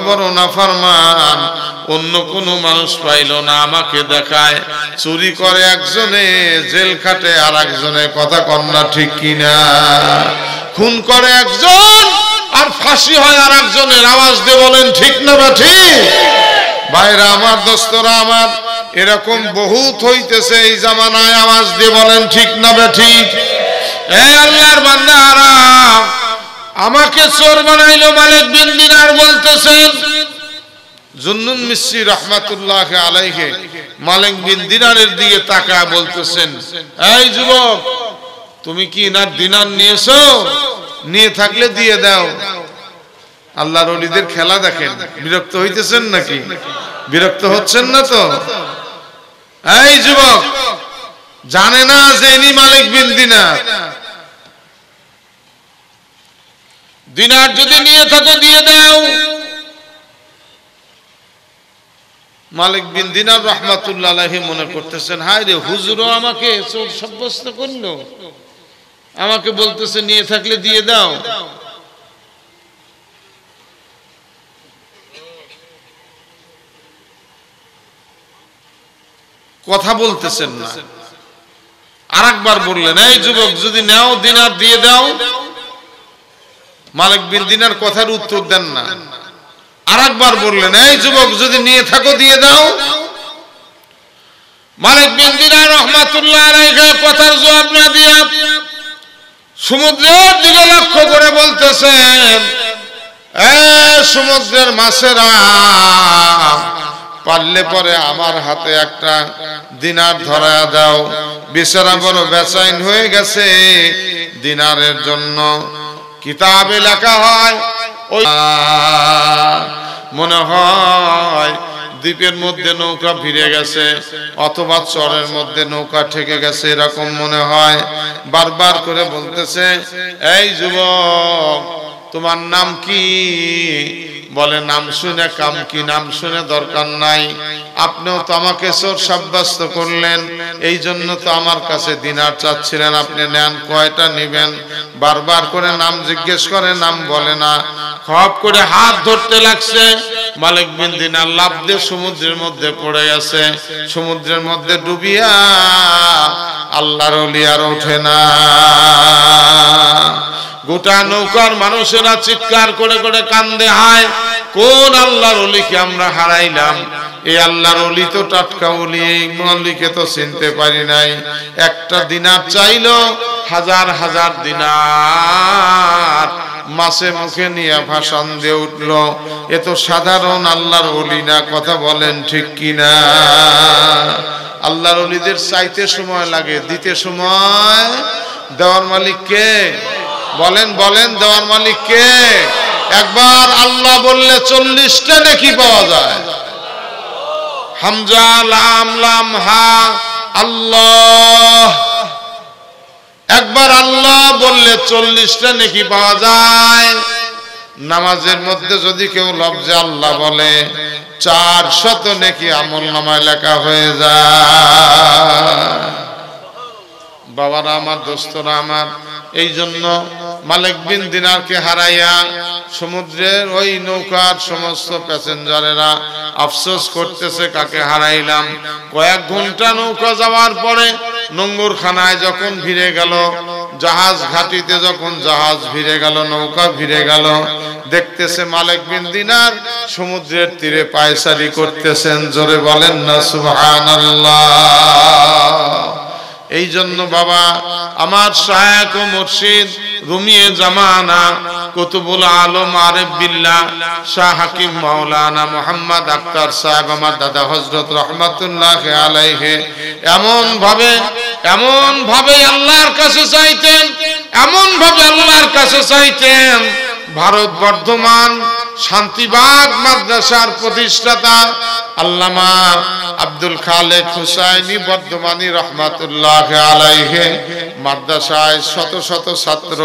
বড় নাফরমান অন্য কোনো মানুষ পাইল না, আমাকে দেখায়। চুরি করে একজনে, জেল খাটে আর একজনে, কথা কন্যা ঠিক কিনা? খুন করে একজন আর ফাঁসি হয় আর একজনের। আওয়াজ দিয়ে বলেন ঠিক না বা ঠিক? ভাইরা আমার, দোস্তরা আমার, এরকম বহুত হইতেছে এই জামানায়। আওয়াজ দিয়ে বলেন ঠিক না বা ঠিক? এই আল্লাহর বান্দারা, আমাকে চোর বানাইলো মালিক বিন দিনার বলতেছেন। জুন্নুন মিসরি রাহমাতুল্লাহ আলাইহি মালিক বিন দিনারের দিকে তাকায় বলতেছেন, এই যুবক, তুমি কি ইনার দিনার নিয়েছো? নিয়ে থাকলে দিয়ে দাও। আল্লাহর ওলিদের খেলা দেখেন। বিরক্ত হইতেছেন নাকি? বিরক্ত হচ্ছেন না তো? এই যুবক, জানে না যে ইনি মালিক বিন দিনার? দিনার যদি নিয়ে থাকো দিয়ে দাও। মালিক বিন দিনার রাহমাতুল্লাহ আলাইহি মনে করতেছেন, হায় রে, হুজুরও আমাকে চোর সাব্যস্ত করলো, আমাকে বলতেছে নিয়ে থাকলে দিয়ে দাও। কথা বলতেছেন না। আরেকবার বললেন, এই যুবক, যদি নাও দিনার দিয়ে দাও। মালিক বিন দিনার কথার উত্তর দেন না। আরেকবার বললেন, এই যুবক, যদি নিয়ে থাকো দিয়ে দাও। মালিক বিন দিনার রাহমাতুল্লাহ আলাইহি কথার জবাব না দিয়া সমুদ্রের দিকে লক্ষ্য করে বলতেছেন, এ সমুদ্রের মাছেরা, পারলে পরে আমার হাতে একটা দিনার ধরায়া দাও। বেচারা বড় বেচাইন হয়ে গেছে দিনারের জন্য। কিতাবে লেখা হয়, ওই মনে হয় দ্বীপের মধ্যে নৌকা ভিড়ে গেছে, অথবা চরের মধ্যে নৌকা ঠেকে গেছে, এরকম মনে হয়। বারবার করে বলতেছে, এই যুবক, তোমার নাম কি? বলে, নাম শুনে কাম কি? নাম শুনে দরকার নাই। আপনিও তো আমাকে চোর সাব্যস্ত করলেন, এই জন্য তো আমার কাছে দিনার চাচ্ছিলেন। আপনি নেন, কয়টা নেবেন? বারবার করে নাম জিজ্ঞেস করে, নাম বলে না। খপ করে হাত ধরতে লাগছে। মালিক বিন দিনার লাফ দিয়ে সমুদ্রের মধ্যে পড়ে গেছে। সমুদ্রের মধ্যে ডুবিয়া আল্লাহর ওলি আর ওঠে না। গোটা নৌকার মানুষেরা চিৎকার করে করে কান্দে, হায়, কোন আল্লাহর ওলিকে আমরা হারাইলাম। এই আল্লাহর ওলি তো টাটকা ওলি, এই ওলিকে তো চিনতে পারি নাই। একটা দিনার চাইলো, হাজার হাজার দিনার মাছে মুখে নিয়ে ভাষণ দিয়ে উঠল। এ তো সাধারণ আল্লাহর ওলি না, কথা বলেন ঠিক কিনা? আল্লাহর ওলিদের চাইতে সময় লাগে, দিতে সময়। দেওয়ার মালিক কে? বলেন বলেন, দেওয়ার মালিক কে? একবার আল্লাহ বললে 40টা নেকি পাওয়া যায়। হামজা লাম লাম হা, আল্লাহ। একবার আল্লাহ বললে 40টা নেকি পাওয়া যায়। নামাজের মধ্যে যদি কেউ লফজে আল্লাহ বলে 400 নেকি আমলনামায় লেখা হয়ে যায়। বাবারা আমার, দোস্তরা আমার, এই জন্য মালিক বিন দিনারকে হারাইয়া সমুদ্রের ওই নৌকার সমস্ত প্যাসেঞ্জারেরা আফসোস করতেছে, কাকে হারাইলাম। কয়েক ঘন্টা নৌকা যাওয়ার পরে নোঙ্গরখানায় যখন ভিড়ে গেল, জাহাজ ঘাটিতে যখন জাহাজ ভিড়ে গেল, নৌকা ভিড়ে গেল, দেখতেছে মালিক বিন দিনার সমুদ্রের তীরে পায়চারি করতেছেন। জোরে বলেন না সুবহানাল্লাহ। এই জন্য বাবা আমার শায়েখ ও মুর্শিদ রুমিয়ে জামানা কুতুবুল আলম আরিফ বিল্লাহ শাহ হাকিম মাওলানা মুহাম্মদ আখতার সাহেব আমার দাদা হযরত রহমাতুল্লাহ আলাইহি এমন ভাবে আল্লাহর কাছে চাইতেন, এমন ভাবে আল্লাহর কাছে চাইতেন। ভারত বর্ধমান শান্তিবাগ মাদ্রাসার প্রতিষ্ঠাতা আল্লামা আব্দুল খালেক হুসাইনি বর্ধমানী রহমাতুল্লাহ আলাইহি মাদ্রাসায় শত শত ছাত্র,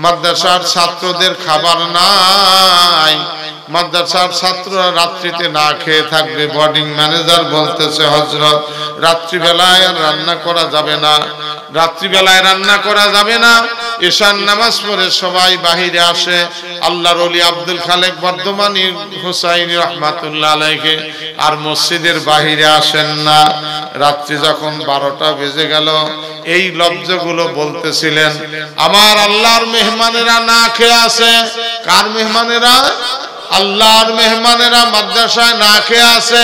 মাদ্রাসার ছাত্রদের খাবার নাই, মাদ্রাসার ছাত্ররা রাত্রিতে না খেয়ে থাকবে। বোর্ডিং ম্যানেজার বলতেছে, হযরত রাত্রিবেলায় আর রান্না করা যাবে না, রাত্রিবেলায় রান্না করা যাবে না। ঈশান নামাজ পড়ে সবাই বাহিরে আসে। আল্লাহর ওলি আব্দুল খালেক বর্ধমানী হুসাইনি রহমাতুল্লাহ আলাইহি আর মসজিদের বাহিরে আসেন না। রাত্রি যখন 12টা বেজে গেল, এই লফজগুলো বলতেছিলেন, আমার আল্লাহর মেহমানেরা না খেয়ে আছে। কার মেহমানেরা? আল্লাহর মেহমানেরা মাদ্রাসায় না খেয়ে আছে।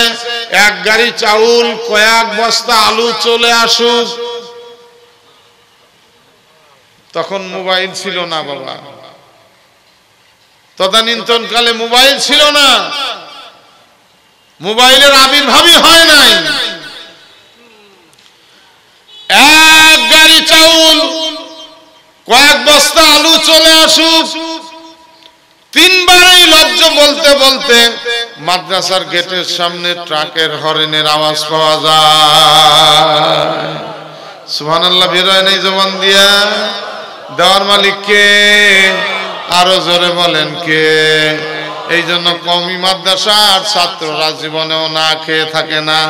এক গাড়ি চাউল, কয়েক বস্তা আলু চলে আসুক। তখন মোবাইল ছিল না বাবা, তদানীন্তন কালে মোবাইল ছিল না, মোবাইলের আবির্ভাবই হয় নাই। এক গাড়ি চাউল, কয়েক বস্তা আলু চলে আসুক। 3 বার এই লফজ বলতে বলতে মাদ্রাসার গেটের সামনে ট্রাকের হর্নের আওয়াজ পাওয়া যায়। সুবহানাল্লাহ বেরোয় নাই জবান দিয়া? দেওয়ার মালিক কে? আরো জোরে বলেন কে? এই জন্য কওমি মাদ্রাসার ছাত্ররা জীবনেও না খেয়ে থাকে না,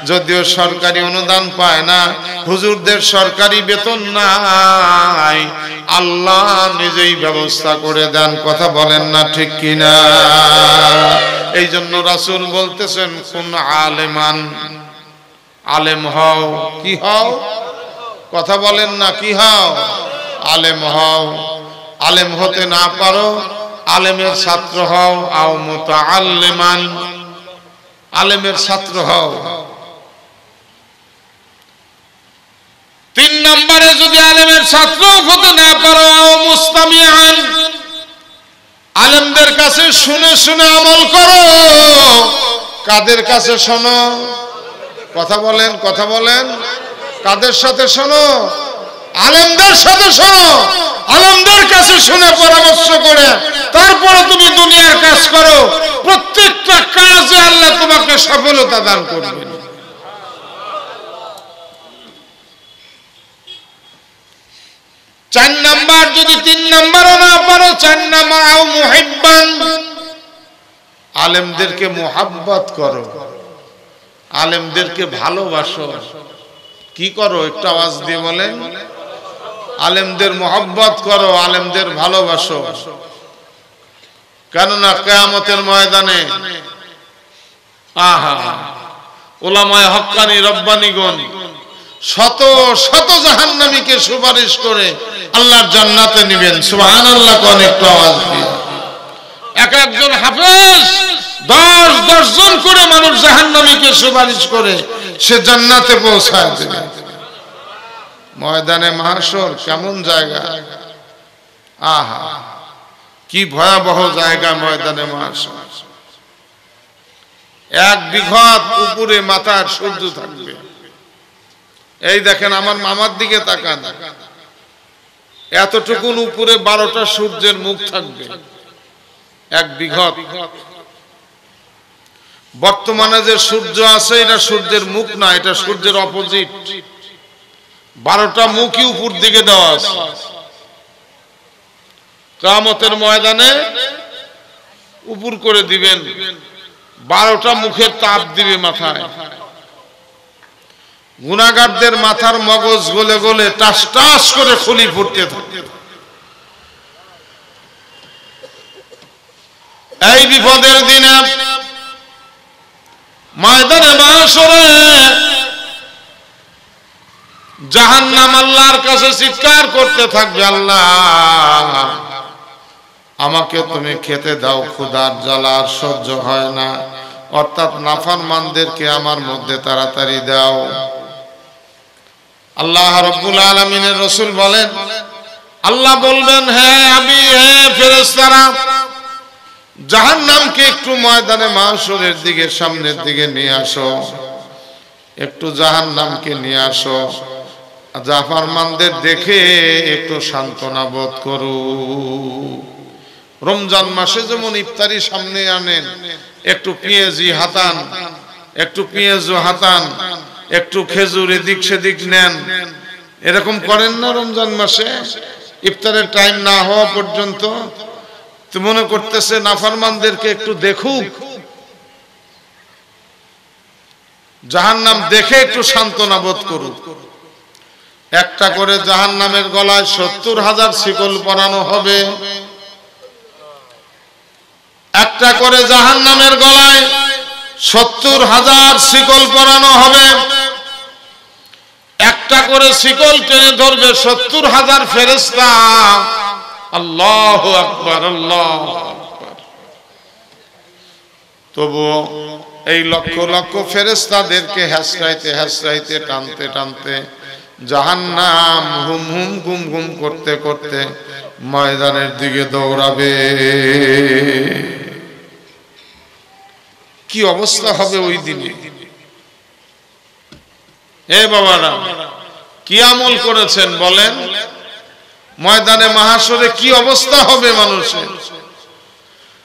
যদিও সরকারি অনুদান পায় না, হুজুরদের সরকারি বেতন নাই, আল্লাহ নিজেই ব্যবস্থা করে দেন। কথা বলেন না ঠিক কিনা? এই জন্য রাসূল বলতেছেন, কোন আলেমান, আলেম হও। কি হও? কথা বলেন না, কি হও? আলেম হও। আলেম হতে না পারো, আলেমের ছাত্র হও। আও মুতাআল্লিমান, আলেমের ছাত্র হও। 3 নম্বরে যদি আলেমের ছাত্র হতে না পারো, আও মুস্তামিআন, আলেমদের কাছে শুনে শুনে আমল করো। কাদের কাছে শোনো? কথা বলেন, কথা বলেন। কাদের সাথে শোনো? আলেমদের সাথে শোনো। আলেমদের কাছে শুনে পরামর্শ করে তারপরে তুমি দুনিয়ার কাজ করো। প্রত্যেকটা কাজে আল্লাহ তোমাকে সফলতা দান করবেন। 4 নাম্বার, যদি 3 নাম্বারও না পারো, 4 নাম্বার আও মুহিব্বান, আলেমদেরকে মুহাব্বত করো, আলেমদেরকে ভালোবাসো। কি করো? একটু আওয়াজ দিয়ে বলেন। আলেমদের মুহাব্বত করো, আলেমদের ভালোবাসো। কেননা কিয়ামতের ময়দানে উলামায়ে হক্কানি রব্বানিগণ শত শত জাহান্নামীকে সুপারিশ করে আল্লাহর জান্নাতে নেবেন। সুবহানাল্লাহ কোন একটু আওয়াজ দিয়ে। একজন হাফেজ 10 জন করে মানুষ জাহান্নামীকে সুপারিশ করে সে জান্নাতে পৌঁছায় দেবে। ময়দানে মাহশর কেমন জায়গা! আহা, কি ভয়াবহ জায়গা ময়দানে মাহশর। 1 বিঘত উপরে মাথার সূর্য থাকবে। এই দেখেন, আমার মামার দিকে তাকান, এতটুকুন উপরে 12টা সূর্যের মুখ থাকবে। 1 বিঘত। বর্তমানে যে সূর্য আছে এটা সূর্যের মুখ না, এটা সূর্যের অপোজিট। 12টা মুখই উপর দিকে দেওয়া আছে। কিয়ামতের ময়দানে উপর করে দিবেন, 12টা মুখের তাপ দিবে মাথায়। গুনাহগারদের মাথার মগজ গলে গলে টাস টাস করে খুলি ফুটতে থাকে। এই বিপদের দিনে ময়দানে মাহশরে জাহান্নাম আল্লাহর কাছে চিৎকার করতে থাকবে, আল্লাহ আমাকে তুমি খেতে দাও, ক্ষুধার জ্বালা আর সহ্য হয় না, অর্থাৎ নাফরমানদেরকে আমার মধ্যে তাড়াতাড়ি দাও। আল্লাহ রাব্বুল আলামিনের রাসূল বলেন, আল্লাহ বলবেন, হ্যাঁ আমি, হ্যাঁ ফেরেশতারা, জাহান্নামকে একটু ময়দানে মাহশরের দিকে সামনের দিকে নিয়ে আসো, একটু জাহান্নামকে নিয়ে আসো, জাফরমানদের দেখে একটু সান্ত্বনা বোধ করো। রমজান মাসে যেমন ইফতারি সামনে আনেন, একটু পেঁয়াজি হাতান, একটু পেঁয়াজও হাতান, একটু খেজুর এদিক সেদিক নেন, এরকম করেন না রমজান মাসে? ইফতারের টাইম না হওয়া পর্যন্ত তো মনে করতেছে নাফরমানদেরকে একটু দেখুক, জাহান্নাম দেখে একটু সান্ত্বনা বোধ করুক। একটা করে জাহান্নামের গলায় 70,000 শিকল পরানো হবে। একটা করে জাহান্নামের গলায় 70,000 শিকল পরানো হবে। একটা করে শিকল টেনে ধরবে 70,000 ফেরেশতা। আল্লাহু আকবার, আল্লাহু আকবার। তবু এই লক্ষ লক্ষ ফেরেশতাদেরকে হেসরাইতে হেসরাইতে টানতে টানতে জাহান্নাম হুম হুম গুম গুম করতে করতে ময়দানের দিকে দৌড়াবে। কি অবস্থা হবে ওই দিনে? হে বাবারা, কি আমল করেছেন বলেন? ময়দানে মাহশরে কি অবস্থা হবে মানুষের?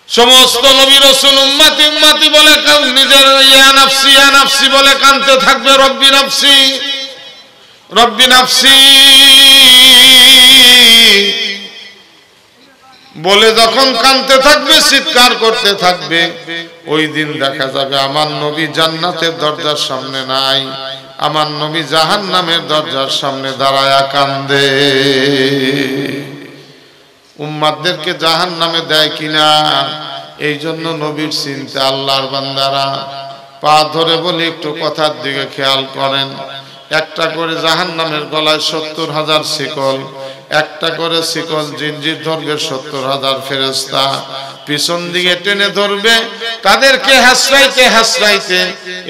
সমস্ত নবী রাসূল উম্মতি উম্মতি বলে নিজের ইয়া নাফসি বলে কাঁদতে থাকবে, রব্বি নাফসি রব্বি নাফসি বলে যখন কাঁদতে থাকবে, চিৎকার করতে থাকবে, ওই দিন দেখা যাবে আমার নবী জান্নাতের দরজার সামনে নাই, আমার নবী জাহান্নামের দরজার সামনে দাঁড়ায়া কান্দে। উম্মাতদেরকে জাহান্নামে দেয় কিনা, এই জন্য নবীর চিন্তা। আল্লাহর বান্দারা, পা ধরে বলি একটু কথার দিকে খেয়াল করেন। একটা করে জাহান্নামের গলায় 70,000 শিকল, একটা করে শিকল জিনজির ধরবে 70,000 ফেরেশতা, পিছন দিকে টেনে ধরবে, তাদেরকে হাসরাইতে হাসরাইতে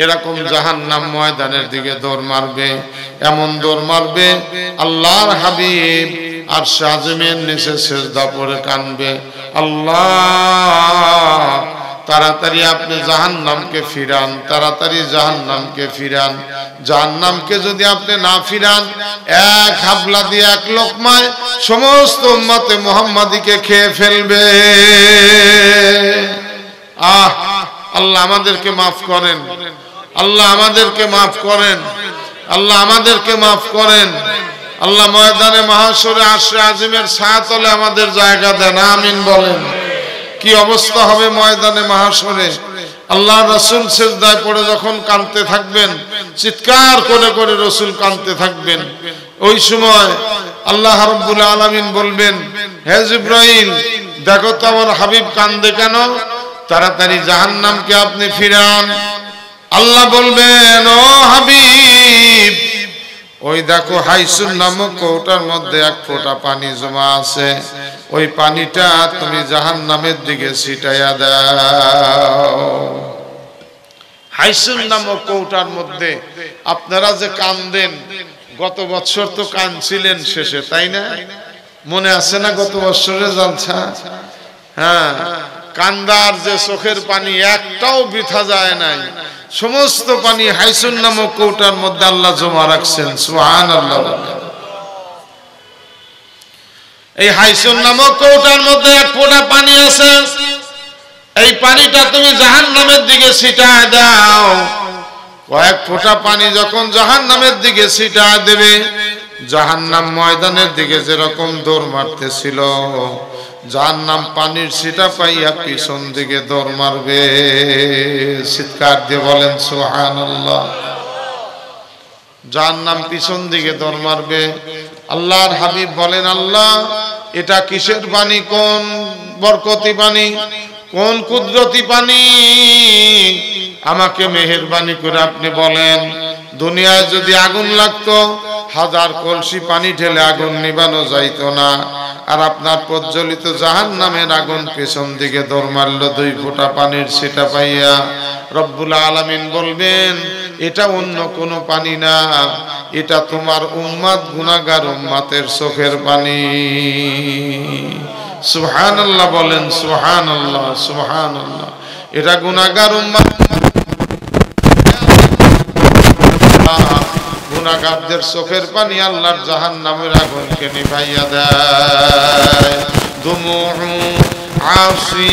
এরকম জাহান্নাম ময়দানের দিকে দৌড় মারবে। এমন দৌড় মারবে, আল্লাহর হাবিব আরশে আযমের নিচে সিজদা পড়ে কাঁদবে, আল্লাহ তাড়াতাড়ি আপনি জাহান্নামকে ফিরান, তাড়াতাড়ি জাহান্নামকে ফিরান। জাহান্নামকে যদি আপনি না ফিরান, এক হাবলা দিয়ে এক লোকমায় সমস্ত উম্মতে মুহাম্মাদিকে খেয়ে ফেলবে। আল্লাহ আমাদেরকে মাফ করেন, আল্লাহ আমাদেরকে মাফ করেন, আল্লাহ আমাদেরকে মাফ করেন। আল্লাহ ময়দানে মাহশরে আরশে আযমের ছায়াতলে আমাদের জায়গা দেন, আমিন বলেন। কি অবস্থা হবে ময়দানে মাহশরে? আল্লাহ রাসূল সিজদায় পড়ে যখন কাঁদতে থাকবেন, চিৎকার করে করে রাসূল কাঁদতে থাকবেন, ওই সময় আল্লাহ রাব্বুল আলামিন বলবেন, হে জিবরাইল, দেখো তো আমার হাবিব কাঁদে কেন, তাড়াতাড়ি জাহান্নামকে আপনি ফিরান। আল্লাহ বলবেন, ও হাবিব, ওই দেখো হাইসুন নামক কৌটার মধ্যে এক ফোঁটা পানি জমা আছে, ওই পানিটা তুমি জাহান্নামের দিকে ছিটাইয়া দাও। হাইসুন নামক কৌটার মধ্যে আপনারা যে কাঁদেন, গত বছর তো কাঁদছিলেন শেষে, তাই না? মনে আছে না গত বছরের জলসা? হ্যাঁ, কান্দার যে চোখের পানি একটাও বৃথা যায় নাই, সমস্ত পানি হাইসুন নামক কৌটার মধ্যে আল্লাহ জমা রাখছেন। সুবহানাল্লাহ। এই হাইসুন নামক কৌটার মধ্যে এক ফোঁটা পানি আছে, এই পানিটা তুমি জাহান্নামের দিকে ছিটায় দাও। কয়েক ফোঁটা পানি যখন জাহান্নামের দিকে ছিটায় দেবে, জাহান্নাম ময়দানের দিকে যেরকম দৌড় মারতেছিল, জাহান্নাম পানির ছিটা পাইয়া পিছন দিকে দৌড় মারবে। চিৎকার দিয়ে বলেন সুবহানাল্লাহ। জাহান্নাম পিছন দিকে দৌড় মারবে। আল্লাহর হাবিব বলেন, আল্লাহ এটা কিসের পানি, কোন বরকতি পানি, কোন কুদরতি পানি, আমাকে মেহেরবানি করে আপনি বলেন। দুনিয়ায় যদি আগুন লাগতো, হাজার কলসি পানি ঢেলে আগুন নিবানো যাইতো না, আর আপনার প্রজ্বলিত জাহান্নামের আগুন পেছন দিকে দৌড় মারল 2 ফোঁটা পানির ছিটা পাইয়া। রব্বুল আলামিন বলবেন, এটা অন্য কোনো পানি না, এটা তোমার উম্মত গুনাহগার উম্মতের চোখের পানি। সুবহানাল্লাহ বলেন, সুবহানাল্লাহ, সুবহানাল্লাহ। এটা গুনাহগার উম্মত, গুনাহগারদের চোখের পানি আল্লাহর জাহান্নামের আগুনকে নিভাইয়া দেয়। দুমুউ আসি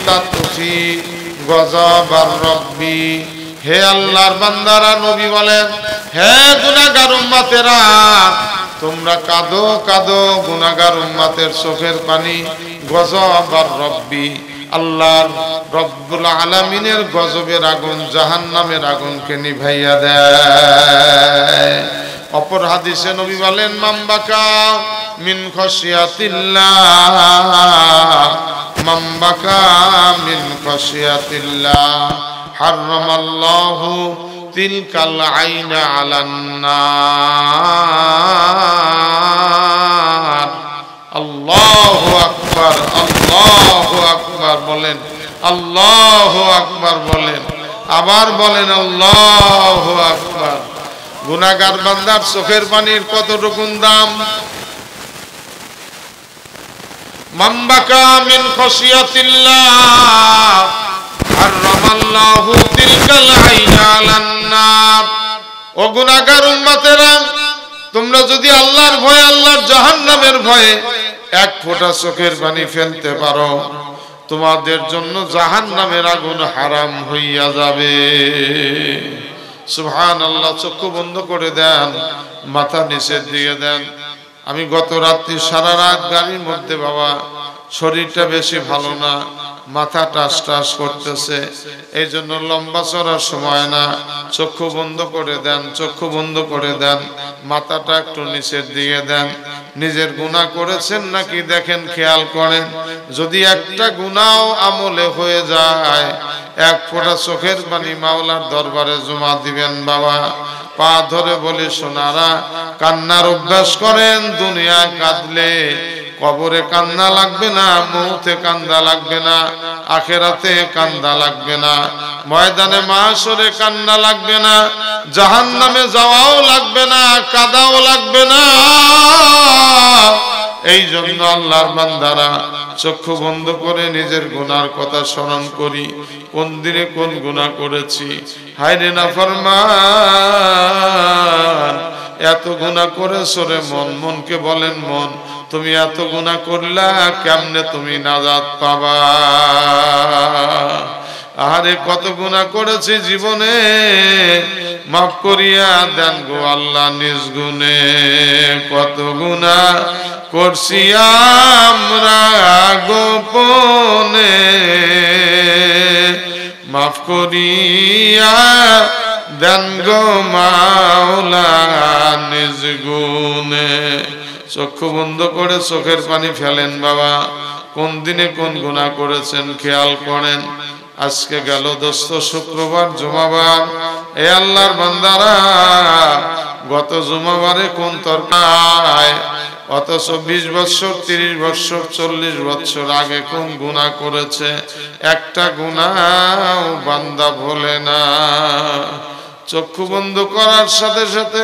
তাতফি গযাবার রব্বি। হে আল্লাহর বান্দারা, নবী বলেন, হে গুনাহগার উম্মতেরা, তোমরা কাঁদো কাঁদো, গুনাহগার উম্মতের চোখের পানি গযাবার রব্বি, আল্লাহর রব্বুল আলামিনের গজবের আগুন জাহান্নামের আগুনকে নিভাইয়া দেয়। অপর হাদিসে নবী বলেন, মামবাকা মিন খাশিয়াতিল্লাহ, মামবাকা মিন খাশিয়াতিল্লাহ হারামাল্লাহু তিলকাল আইনা আলান নার। আল্লাহু আকবার, আল্লাহু আকবার বলেন, আল্লাহু আকবার বলেন, আবার বলেন আল্লাহু আকবার। গুনাহগার বান্দার চোখের পানির কতটুকু দাম? মামবাকা মিন খাশিয়াতিল্লাহ হারামাল্লাহু তিলকাল আইনা আলান নার। ও গুনাহগার উম্মতেরা, তোমরা যদি আল্লাহর ভয়ে, আল্লাহর জাহান্নামের ভয়ে 1 ফোঁটা চোখের পানি ফেলতে পারো, তোমাদের জন্য জাহান্নামের আগুন হারাম হইয়া যাবে। সুবহানাল্লাহ। চক্ষু বন্ধ করে দেন, মাথা নিচে দিয়ে দেন। আমি গত রাত্রি সারা রাত গাড়ির মধ্যে, বাবা শরীরটা বেশি ভালো না, মাথা টাস টাস করতেছে, এই জন্য লম্বা চড়ার সময় না। চক্ষু বন্ধ করে দেন, চক্ষু বন্ধ করে দেন, মাথাটা একটু নিচের দিকে দেন। নিজের গুনাহ করেছেন নাকি দেখেন, খেয়াল করেন। যদি একটা গুনাহও আমলে হয়ে যায়, 1 ফোঁটা চোখের পানি মাওলার দরবারে জমা দিবেন। বাবা পা ধরে বলি, সোনারা, কান্নার অভ্যাস করেন। দুনিয়ায় কাঁদলে কবরে কান্না লাগবে না, মউতে কান্দা লাগবে না, আখেরাতে কান্দা লাগবে না, ময়দানে মাহশরে কান্না লাগবে না, জাহান্নামে যাওয়াও লাগবে না, কাদাও লাগবে না। এই জন্য আল্লাহর বান্দারা চক্ষু বন্ধ করে নিজের গুনার কথা স্মরণ করি। কোন দিনে কোন গুনাহ করেছি, হায় রে নাফরমান, এত গুনাহ করেছো রে মন। মনকে বলেন, মন তুমি এত গুনাহ করলা, কেমনে তুমি নাজাত পাবা? আরে কত গুনাহ করেছি জীবনে, মাফ করিয়া দেন গো আল্লাহ নিজ গুণে। কত গুনাহ করছি আমরা গোপনে, মাফ করিয়া দেন গো মাওলা নিজ গুণে। চক্ষু বন্ধ করে চোখের পানি ফেলেন। বাবা কোন দিনে কোন গুনাহ করেছেন খেয়াল করেন। আজকে গেল দোস্ত শুক্রবার, জুমাবার। এ আল্লাহর বান্দারা, গত জুমাবারে কোন তরকায়, অথচ 20 বছর, 30 বছর, 40 বছর আগে কোন গুনাহ করেছে, একটা গুনাহ বান্দা ভোলে না। চক্ষু বন্ধ করার সাথে সাথে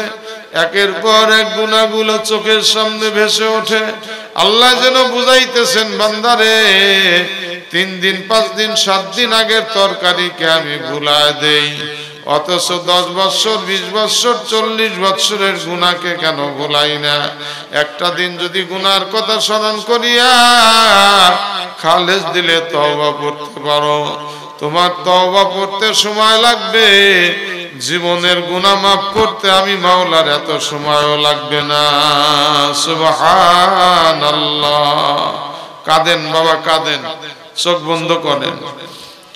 একের পর এক গুনাহগুলো চোখের সামনে ভেসে ওঠে। আল্লাহ যেন বুঝাইতেছেন, বান্দারে 3 দিন, 5 দিন, 7 দিন আগের তরকারিকে আমি ভুলায় দেই, অথচ 10 বছর, 20 বছর, 40 বছরের গুনাহকে কেন ভুলাই না? একটা দিন যদি গুনার কথা স্মরণ করিয়া খালেস দিলে তওবা করতে পারো, তোমার তওবা করতে সময় লাগবে, জীবনের গুনাহ মাফ করতে আমি মাওলার এত সময়ও লাগবে না। সুবহানাল্লাহ। কাঁদেন বাবা কাঁদেন, চোখ বন্ধ করেন,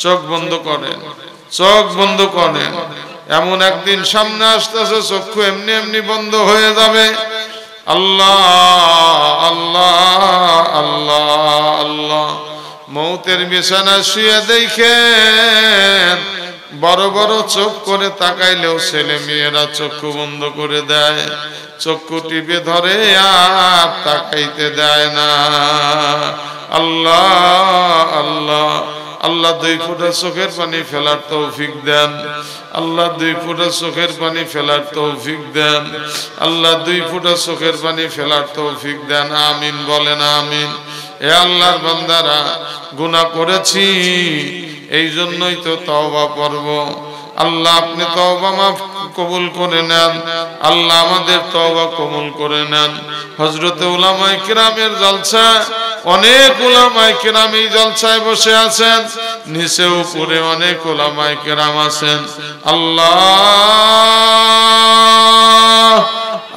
চোখ বন্ধ করেন, চোখ বন্ধ করেন। এমন একদিন সামনে আসতেছে চক্ষু এমনি এমনি বন্ধ হয়ে যাবে। আল্লাহ আল্লাহ আল্লাহ আল্লাহ। মৌতের বিছানায় শুয়ে দেখেন বড় বড় চোখ করে তাকাইলেও ছেলে মেয়েরা চক্ষু বন্ধ করে দেয়, চক্ষু টিপে ধরে আর তাকাইতে দেয় না। আল্লাহ আল্লাহ আল্লাহ 2 ফোঁটা চোখের পানি ফেলার তৌফিক দেন। আল্লাহ 2 ফোঁটা চোখের পানি ফেলার তৌফিক দেন। আল্লাহ 2 ফোঁটা চোখের পানি ফেলার তৌফিক দেন। আমিন বলেন আমিন। হে আল্লাহর বান্দারা, গুনাহ করেছি এই জন্যই তো তওবা করব। আল্লাহ আপনি তওবা মাফ কবুল করে নেন। আল্লাহ আমাদের তওবা কবুল করে নেন। হযরত উলামায়ে কিরামের জলসা, অনেক উলামায়ে কিরাম এই জলসায় বসে আছেন, নিচে উপরে অনেক উলামায়ে কিরাম আছেন। আল্লাহ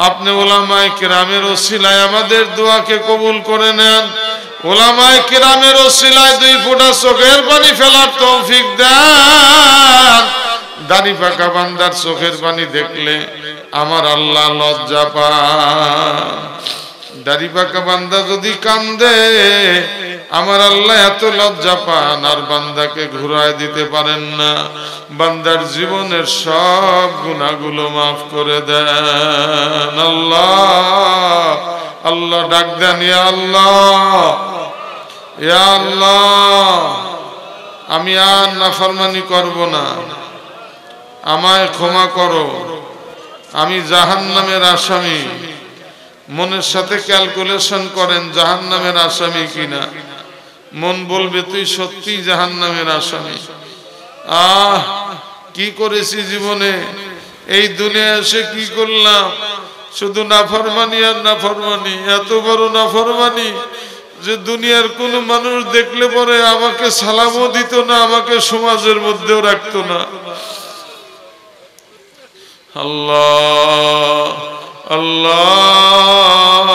আপনি উলামায়ে কিরামের ওসিলায় আমাদের দোয়াকে কবুল করে নেন। উলামায়ে কিরামের ওসিলায় 2 ফোঁটা চোখের পানি ফেলার তৌফিক দেন। দাড়ি পাকা বান্দার চোখের পানি দেখলে আমার আল্লাহ লজ্জা পান। দাড়ি পাকা বান্দা যদি কান্দে আমার আল্লাহ এত লজ্জা পান আর বান্দাকে ঘুরায় দিতে পারেন না। বান্দার জীবনের সব গুনাহগুলো মাফ করে দেন। আল্লাহ আল্লাহ ডাক দেন, ইয়া আল্লাহ ইয়া আল্লাহ আমি আর নাফরমানি করব না, আমায় ক্ষমা করো, আমি জাহান্নামের আসামি। মনের সাথে ক্যালকুলেশন করেন জাহান্নামের আসামি কিনা। মন বলবে তুই সত্যি জাহান্নামের আসামি। কি করেছি জীবনে, এই দুনিয়া এসে কি করলাম, শুধু নাফরমানি আর নাফরমানি, এত বড় নাফরমানি যে দুনিয়ার কোন মানুষ দেখলে পরে আমাকে সালামও দিত না, আমাকে সমাজের মধ্যেও রাখতো না। আল্লাহ আল্লাহ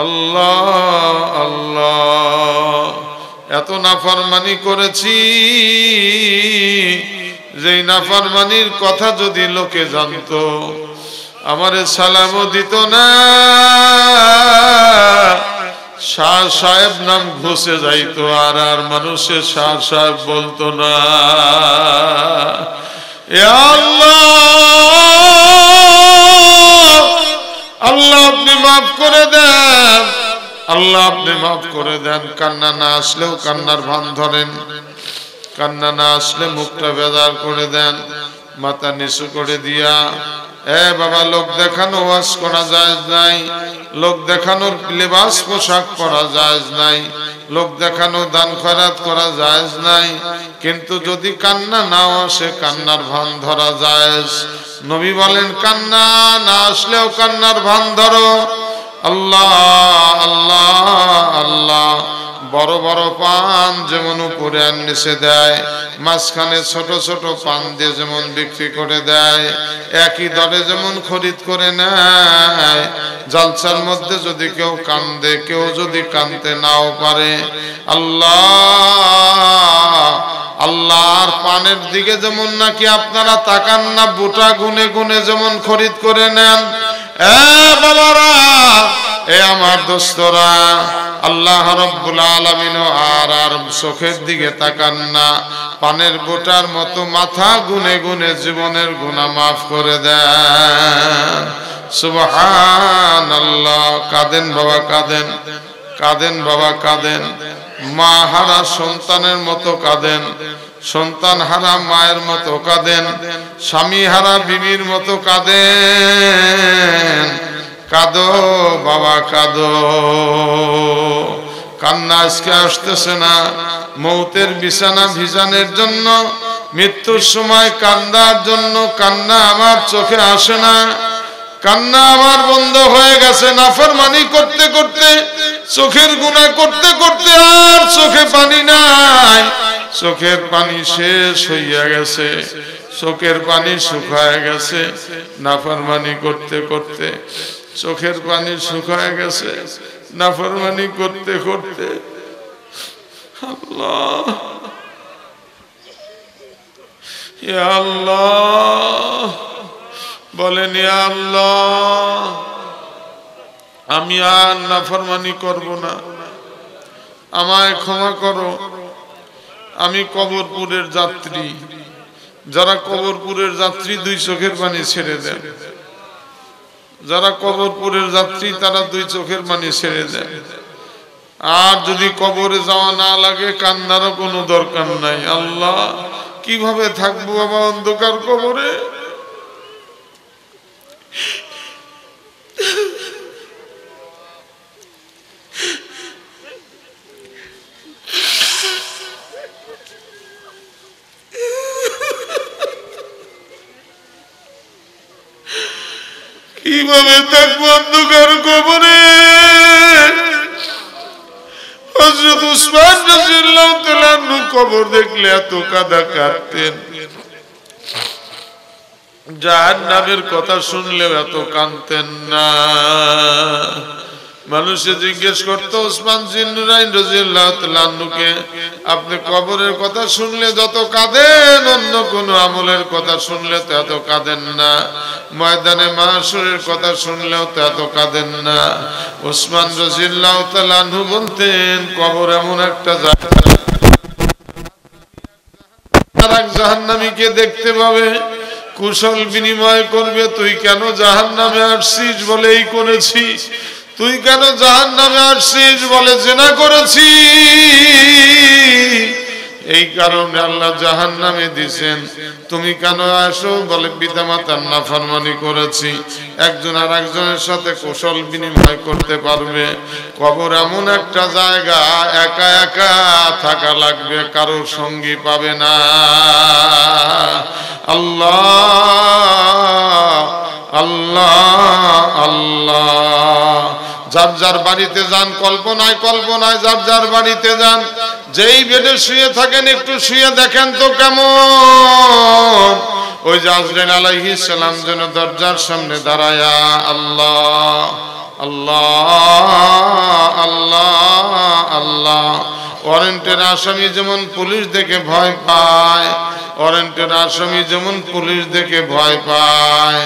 আল্লাহ আল্লাহ এত নাফরমানি করেছি, যেই নাফরমানির কথা যদি লোকে জানতো আমারে সালামও দিত না। শাহ সাহেব নাম ঘুষে যাইতো আর আর মানুষের শাহ সাহেব বলতো না। আল্লাহ আপনি মাফ করে দেন, আল্লাহ আপনি মাফ করে দেন। কান্না না আসলেও কান্নার ভান ধরেন, কান্না না আসলে মুখটা বেজার করে দেন, মাথা নিচু করে দিয়া বাবা লোক দেখানো ওয়াজ করা জায়েজ নাই, লোক দেখানোর লেবাস পোশাক পরা জায়েজ নাই, লোক দেখানো দান খয়রাত করা জায়েজ নাই। কিন্তু যদি কান্না না আসে কান্নার ভান ধরা জায়েজ। নবী বলেন কান্না না আসলেও কান্নার ভান ধরো। আল্লাহ আল্লাহ আল্লাহ বড় বড় পান যেমন উপরে আর নিচে দেয়, মাঝখানে ছোট ছোট পান দিয়ে যেমন বিক্রি করে দেয়, একই দরে যেমন খরিদ করে নেয়। জালসার মধ্যে যদি কেউ কান্দে, কেউ যদি কানতে নাও পারে, আল্লাহ আল্লাহর পানের দিকে যেমন নাকি আপনারা তাকান না, বুটা গুনে গুনে যেমন খরিদ করে নেন। বাবারা, আমার দোস্তরা, আল্লাহ রাব্বুল আলামিন আর আর চোখের দিকে তাকান না, পানের বোটার মতো মাথা গুনে গুনে জীবনের গুনাহ মাফ করে দেন। সুবহানাল্লাহ। কাঁদেন বাবা কাঁদেন, কাঁদেন বাবা কাঁদেন। মা হারা সন্তানের মতো কাঁদেন, সন্তান হারা মায়ের মতো কাঁদেন, স্বামী হারা বিবির মতো কাঁদেন। কাঁদো বাবা কাঁদো। কান্না আজকে আসতেছে না, মৌতের বিছানা ভিজানের জন্য, মৃত্যুর সময় কান্দার জন্য কান্না আমার চোখে আসে না। কান্না আমার বন্ধ হয়ে গেছে নাফরমানি করতে করতে, চোখের গুনাহ করতে করতে আর চোখে পানি নাই। চোখের পানি শেষ হইয়া গেছে, চোখের পানি শুকায় গেছে নাফরমানি করতে করতে। চোখের পানি শুকায় গেছে, নাফরমানি করতে করতে আল্লাহ ইয়া আল্লাহ বলেন ইয়া আল্লাহ আমি আর নাফরমানি করব না, আমায় ক্ষমা করো। আমি কবরপুরের যাত্রী, যারা কবরপুরের যাত্রী দুই চোখের পানি ছেড়ে দেন, যারা কবরপুরের যাত্রী তারা দুই চোখের পানি ছেড়ে দেন। আর যদি কবরে যাওয়া না লাগে কান্নারও কোনো দরকার নাই। আল্লাহ কিভাবে থাকবো বাবা অন্ধকার কবরে? কিভাবে থাকবো অন্ধকার কবরে? হযরত উসমান রাদিয়াল্লাহু তাআলা কবর দেখলে এত কাঁদা কাঁদতেন, জাহান্নামের কথা শুনলেও এত কাঁদতেন না। মানুষে জিজ্ঞেস করতো উসমান জিন্নুরাইন রাদিয়াল্লাহু তাআলা আনহুকে, আপনি কবরের কথা শুনলে যত কাঁদেন অন্য কোন আমলের কথা শুনলে তো এত কাঁদেন না, ময়দানে মাহশরের কথা শুনলেও তো এত কাঁদেন না। উসমান রাদিয়াল্লাহু তাআলা আনহু বলতেন, কবর এমন একটা জায়গা আরেক জাহান্নামীকে দেখতে পাবে, কুশল বিনিময় করবে, তুই কেন জাহান্নামে আসছিস? বলে এই করেছি। তুই কেন জাহান্নামে আসছিস? বলে জিনা করেছি। এই কারণে আল্লাহ জাহান্নামে দিবেন। তুমি কেন আসো? বলে পিতামাতার নাফরমানি করেছি। একজন আর একজনের সাথে কুশল বিনিময় করতে পারবে। কবর এমন একটা জায়গা, একা একা থাকা লাগবে, কারো সঙ্গী পাবে না। আল্লাহ আল্লাহ আল্লাহ। যার যার বাড়িতে যান, কল্পনায় কল্পনায় যার যার বাড়িতে যান, যেই বেডে শুয়ে থাকেন একটু শুয়ে দেখেন তো কেমন। ওই যে আজরাইল আলাইহিস সালাম যেন দরজার সামনে দাঁড়ায়া আল্লাহ আল্লাহ আল্লাহ আল্লাহ। ওয়ারেন্টের আসামি যেমন পুলিশ দেখে ভয় পায়, ওয়ারেন্টের আসামি যেমন পুলিশ দেখে ভয় পায়,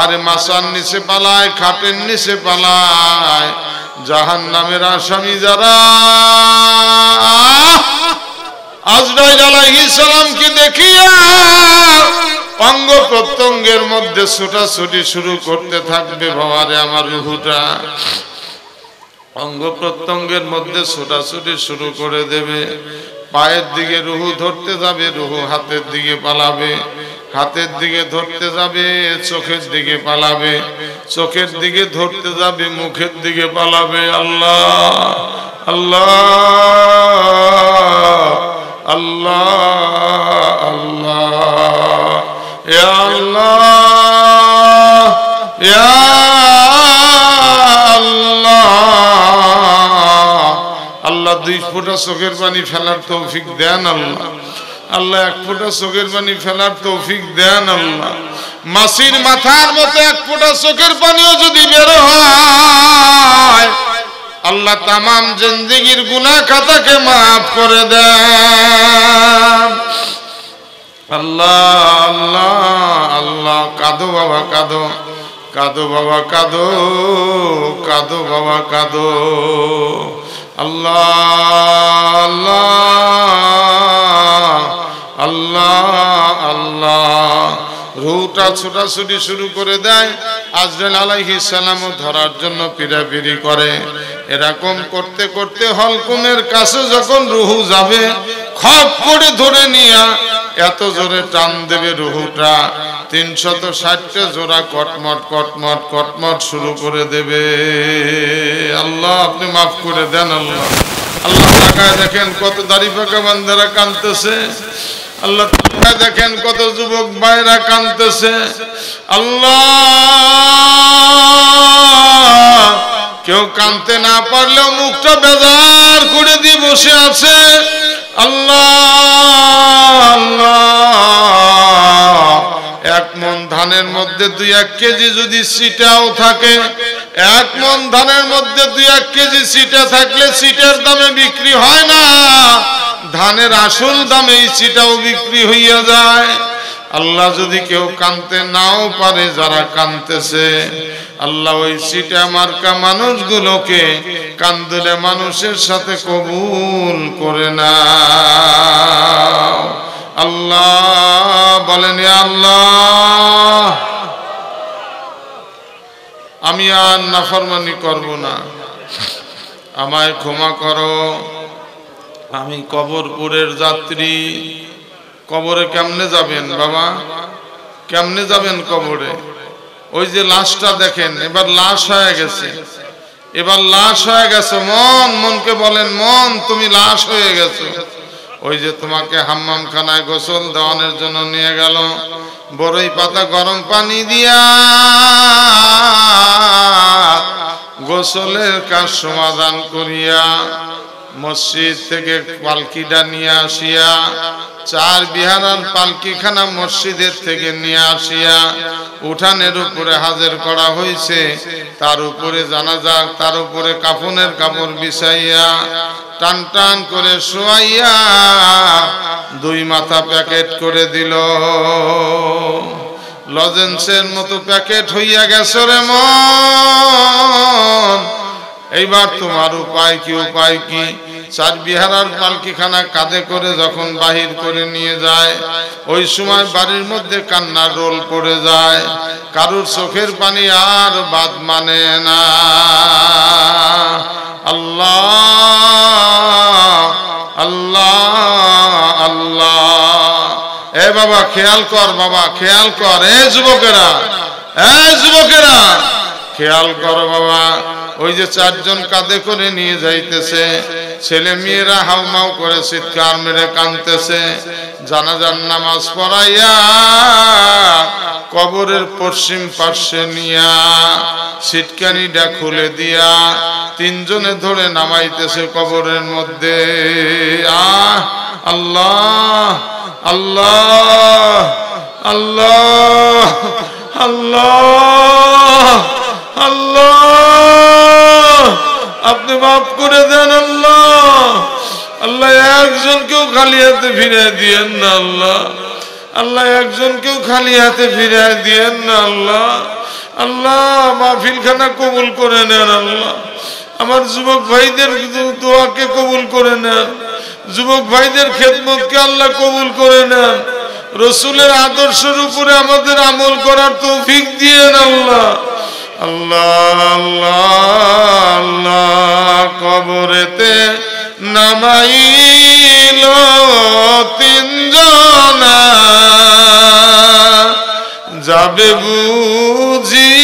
আরে মাসার নিচে পালায়, খাটের নিচে পালায়, জাহান্নামের আসামি যারা আজরাইল আলাইহিস সালামকে দেখিয়া অঙ্গ প্রত্যঙ্গের মধ্যে ছোটাছুটি শুরু করতে থাকবে। বাবারে আমার রুহুটা অঙ্গ প্রত্যঙ্গের মধ্যে ছোটাছুটি শুরু করে দেবে। পায়ের দিকে রুহু ধরতে যাবে, রুহু হাতের দিকে পালাবে, হাতের দিকে ধরতে যাবে, চোখের দিকে পালাবে, চোখের দিকে ধরতে যাবে, মুখের দিকে পালাবে। আল্লাহ আল্লাহ আল্লাহ আল্লাহ ইয়া আল্লাহ ইয়া আল্লাহ। আল্লাহ দুই ফোঁটা চোখের পানি ফেলার তৌফিক দেন আল্লাহ। আল্লাহ এক ফোঁটা চোখের পানি ফেলার তৌফিক দেন আল্লাহ। মাছির মাথার মতো এক ফোঁটা চোখের পানিও যদি বের হয়, আল্লাহ তামাম জিন্দেগির গুনাহ খাতাকে মাফ করে দেন। আল্লাহ আল্লাহ আল্লাহ। কাঁদো বাবা কাঁদো, কাঁদো বাবা কাঁদো, কাঁদো বাবা কাঁদো। আল্লাহ আল্লাহ আল্লাহ আল্লাহ। রুহটা ছোটাছুটি শুরু করে দেয়। আজরাইল আলাইহিস সালামও ধরার জন্য পিড়াপিড়ি করে। এরকম করতে করতে হলকুমের কাছে যখন রুহু যাবে, খপ করে ধরে নিয়ে এত জোরে টান দেবে, রুহুটা 360টা জোড়া কটমট কটমট কটমট শুরু করে দেবে। আল্লাহ আপনি মাফ করে দেন আল্লাহ। আল্লাহ তাকায় দেখেন কত দাড়ি পাকা বান্দারা কাঁদতেছে। আল্লাহ তাকায় দেখেন কত যুবক ভাইরা কাঁদতেছে। আল্লাহ কেউ কাঁদতে না পারলেও মুখটা বেজার করে দিয়ে বসে আছে। আল্লাহ আল্লাহ। এক মন ধানের মধ্যে 2-1 কেজি যদি সিটাও থাকে, এক মন ধানের মধ্যে 2-1 কেজি চিটা থাকলে চিটার দামে বিক্রি হয় না, ধানের আসল দামে এই চিটাও বিক্রি হইয়া যায়। আল্লাহ যদি কেউ কানতে নাও পারে, যারা কানতেছে, আল্লাহ ওই চিটা মার্কা মানুষগুলোকে কান্দলে মানুষের সাথে কবুল করে না। আল্লাহ বলেন, আল্লাহ আমি আর নাফরমানি করব না, আমায় ক্ষমা করো। আমি কবরপুরের যাত্রী। কবরে কেমনে যাবেন বাবা? কেমনে যাবেন কবরে? ওই যে লাশটা দেখেন, এবার লাশ হয়ে গেছে, এবার লাশ হয়ে গেছে। মনকে বলেন, মন তুমি লাশ হয়ে গেছো। ওই যে তোমাকে হাম্মাম খানায় গোসল দেওয়ানোর জন্য নিয়ে গেল, বড়ই পাতা গরম পানি দিয়া গোসলের কাজ সমাধান করিয়া মসজিদ থেকে পালকিটা নিয়ে আসিয়া, 4 বিহারার পালকিখানা মসজিদের থেকে নিয়ে আসিয়া উঠানের উপরে হাজির করা হয়েছে। তার উপরে জানাজা, তার উপরে কাফনের কাপড় বিছাইয়া টান টান করে শোয়াইয়া 2 মাথা প্যাকেট করে দিল। লজেন্সের মতো প্যাকেট হইয়া গেছে রে মন। এইবার তোমার উপায় কি? উপায় কি? 4 বিহারার পালকিখানা কাঁধে করে যখন বাহির করে নিয়ে যায়, ওই সময় বাড়ির মধ্যে কান্নার রোল পড়ে যায়। কারুর চোখের পানি আর বাদ মানে না। আল্লাহ আল্লাহ আল্লাহ। এ বাবা খেয়াল কর, বাবা খেয়াল কর। এ যুবকেরা, এ যুবকেরা খেয়াল করো বাবা। ওই যে 4 জন কাঁধে করে নিয়ে যাইতেছে, ছেলে মেয়েরা হাউমাউ করে চিৎকার মেরে কাঁদতেছে। জানাজার নামাজ পড়াইয়া কবরের পশ্চিম পার্শ্বে নিয়া সিটকানিটা খুলে দিয়া 3 জনে ধরে নামাইতেছে কবরের মধ্যে। আল্লাহ আল্লাহ আল্লাহ আল্লাহ আল্লাহ, আপনি মাফ করে দেন আল্লাহ। আল্লাহ একজনকেও খালি হাতে ফিরিয়ে দিয়েন না আল্লাহ। আল্লাহ একজনকেও খালি হাতে ফিরিয়ে দিয়েন না আল্লাহ। আল্লাহ মাহফিলখানা কবুল করে নেন আল্লাহ। আমার যুবক ভাইদের দোয়াকে কবুল করে নেন, যুবক ভাইদের খেদমতকে আল্লাহ কবুল করে নেন। রসুলের আদর্শের উপরে আমাদের আমল করার তৌফিক দিয়েন আল্লাহ। আল্লাহ আল্লাহ আল্লাহ। কবরেতে নামাইল 3 জনা, যাবে বুঝি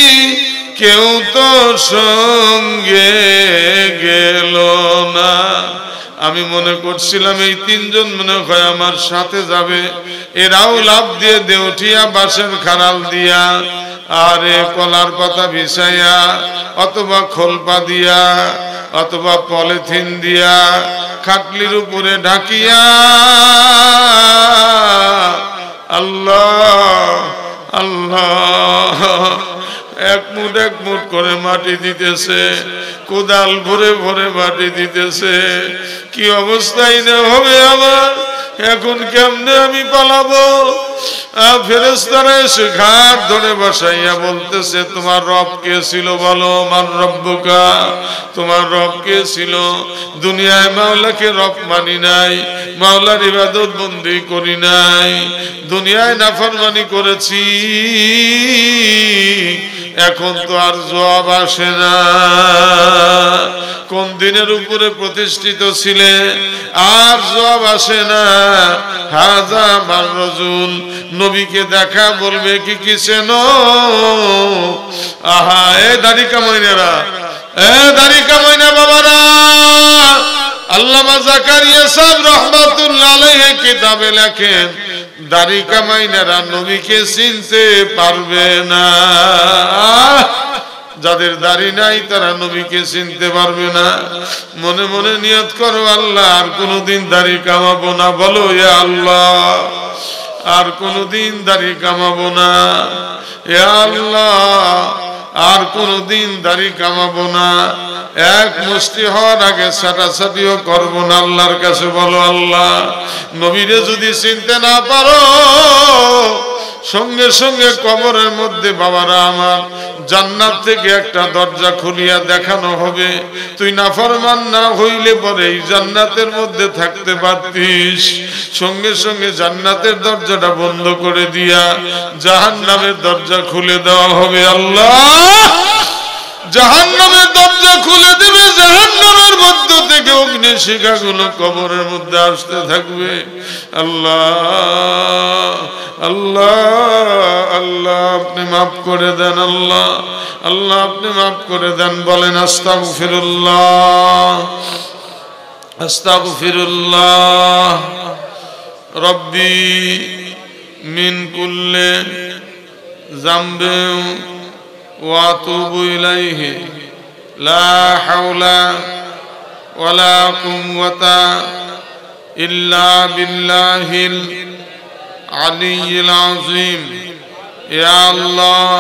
কেউ তো সঙ্গে গেল না। আমি মনে করছিলাম এই 3 জন মনে হয় আমার সাথে যাবে। এরাও লাভ দিয়ে দেউঠিয়া বাঁশের খাড়াল দিয়া, আরে কলার পাতা বিছাইয়া, অথবা খোলপা দিয়া, অথবা পলিথিন দিয়া খাটলির উপরে ঢাকিয়া আল্লাহ আল্লাহ এক মুঠ করে মাটি দিতেছে, কোদাল ভরে ভরে মাটি দিতেছে। কি অবস্থায় না হবে আমার, এখন কেমনে আমি পালাবো? ফেরেশতারা এসে ঘাট ধরে বসাইয়া বলতেছে, তোমার রব কে ছিল বলো? মান রব্বুকা, তোমার রব কে ছিল? দুনিয়ায় মাওলাকে রব মানি নাই, মাওলার ইবাদত বন্দি করি নাই, দুনিয়ায় নাফরমানি করেছি। এখন তো আর জবাব আসে না। কোন দিনের উপরে প্রতিষ্ঠিত ছিলে আর জবাব আসে না। হাজা মার রাজুল, নবীকে দেখা বলবে কি কিসেন? আহা এ দাড়ি কামাইনেরা, এ দাড়ি কামাইনা বাবারা, আল্লামা জাকারিয়া সাহেব রহমাতুল্লাহ আলাইহি কিতাবে লেখেন, দাড়ি কামাইনারা নবীকে চিনতে পারবে না। যাদের দাড়ি নাই তারা নবীকে চিনতে পারবে না। মনে মনে নিয়ত করো, আল্লাহ আর কোনদিন দাড়ি কামাবো না। বলো ইয়া আল্লাহ, আর কোনদিন দাড়ি কামাবো না। ইয়া আল্লাহ, আর কোনদিন দাড়ি কামাবো না, এক মুষ্টি হওয়ার আগে ছাটাছাটিও করবো না। আল্লাহর কাছে বলো, আল্লাহ নবীরে যদি চিনতে না পারো, সঙ্গে সঙ্গে কবরের মধ্যে বাবারা আমার জান্নাত থেকে একটা দরজা খুলিয়া দেখানো হবে, তুই নাফরমান না হইলে পরে এই জান্নাতের মধ্যে থাকতে পারতিস। সঙ্গে সঙ্গে জান্নাতের দরজাটা বন্ধ করে দিয়া জাহান্নামের দরজা খুলে দেওয়া হবে। আল্লাহ জাহান্নামের দরজা খুলে দিবে, জাহান্নামের মধ্য থেকে অগ্নি শিখাগুলো কবরের মধ্যে আসতে থাকবে। আল্লাহ আল্লাহ আল্লাহ আপনি মাফ করে দেন, আল্লাহ আল্লাহ আপনি মাফ করে দেন। বলেন আস্তাগফিরুল্লাহ আস্তাগফিরুল্লাহ রব্বি মিন কুল্লি যামবিন ওয়া আতুবু ইলাইহি লা হাওলা ওয়ালা কুওয়াতা ইল্লা বিল্লাহিল আলিয়্যিল আযীম। ইয়া আল্লাহ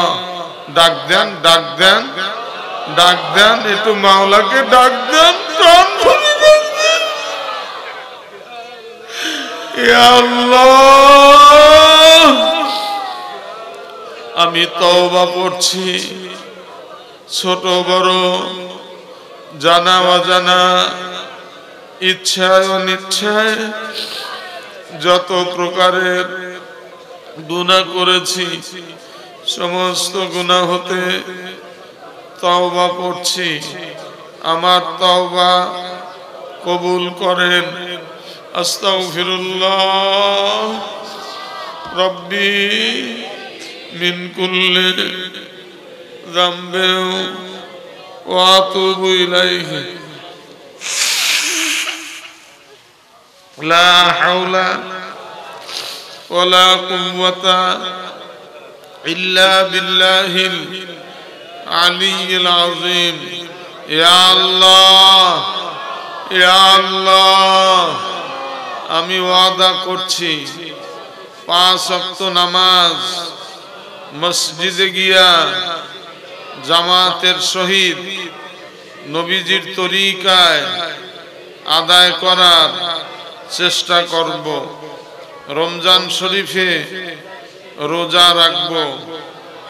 ডাক দেন, ডাক দেন, ডাক দেন, একটু মাওলাকে ডাক দেন, প্রাণ ভরে ডাক দেন। ইয়া আল্লাহ আমি তওবা করছি, ছোট বড় জানা অজানা ইচ্ছায় অনিচ্ছায় যত প্রকারের গুনাহ করেছি, সমস্ত গুনাহ হতে তওবা করছি। আমার তওবা কবুল করেন। আস্তাগফিরুল্লাহ রব্বি মিন কুল্লি যামবিন ওয়া আতুবু ইলাইহি লা হাওলা ওয়ালা কুওয়াতা ইল্লা বিল্লাহিল আলিয়্যিল আযীম। ইয়া আল্লাহ ইয়া আল্লাহ আমি ওয়াদা করছি 5 ওয়াক্ত নামাজ মসজিদে গিয়া জামাতের সহিত নবীজির তরিকায় আদায় করার চেষ্টা করব। রমজান শরীফে রোজা রাখব,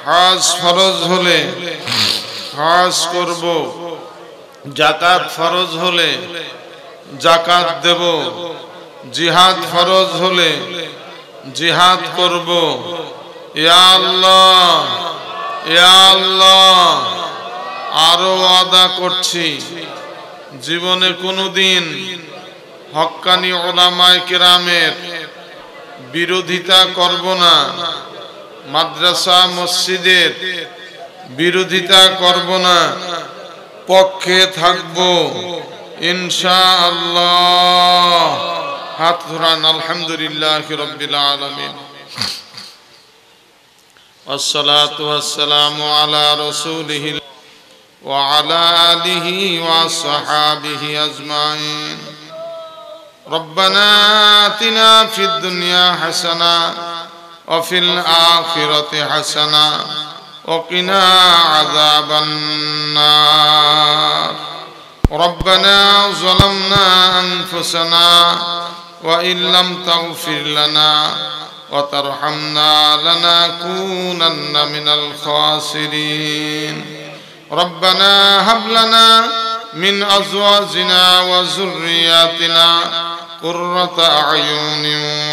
হজ ফরজ হলে হজ করব, যাকাত ফরজ হলে যাকাত দেব, জিহাদ ফরজ হলে জিহাদ করব। ইয়া আল্লাহ ইয়া আল্লাহ আরো ওয়াদা করছি জীবনে কোনোদিন হক্কানি উলামায়ে কেরামের বিরোধিতা করব না, মাদ্রাসা মসজিদের বিরোধিতা করব না, পক্ষে থাকব ইনশাআল্লাহ। হাত ধরান। আলহামদুলিল্লাহি রাব্বিল আলামিন والصلاة والسلام على رسوله وعلى آله وصحابه أجمعين. ربنا آتنا في الدنيا حسنة وفي الآخرة حسنة وقنا عذاب النار. ربنا ظلمنا أنفسنا وإن لم تغفر لنا وترحمنا لنكونن من الخاسرين. ربنا هب لنا من أزواجنا وذرياتنا قرة أعين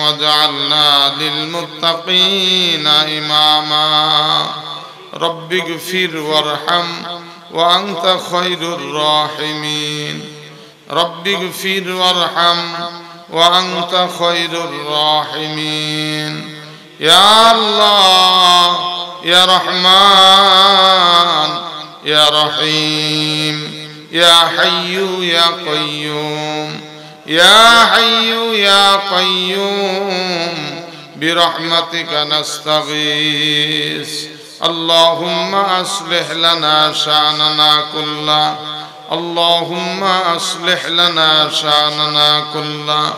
واجعلنا للمتقين إماما. رب اغفر وارحم وأنت خير الراحمين. رب اغفر وارحم وأنت خير الراحمين. يا الله يا رحمن يا رحيم يا حي يا قيوم يا حي يا قيوم برحمتك نستغيث. اللهم أصلح لنا شأننا كله. اللهم أصلح لنا شأننا كله.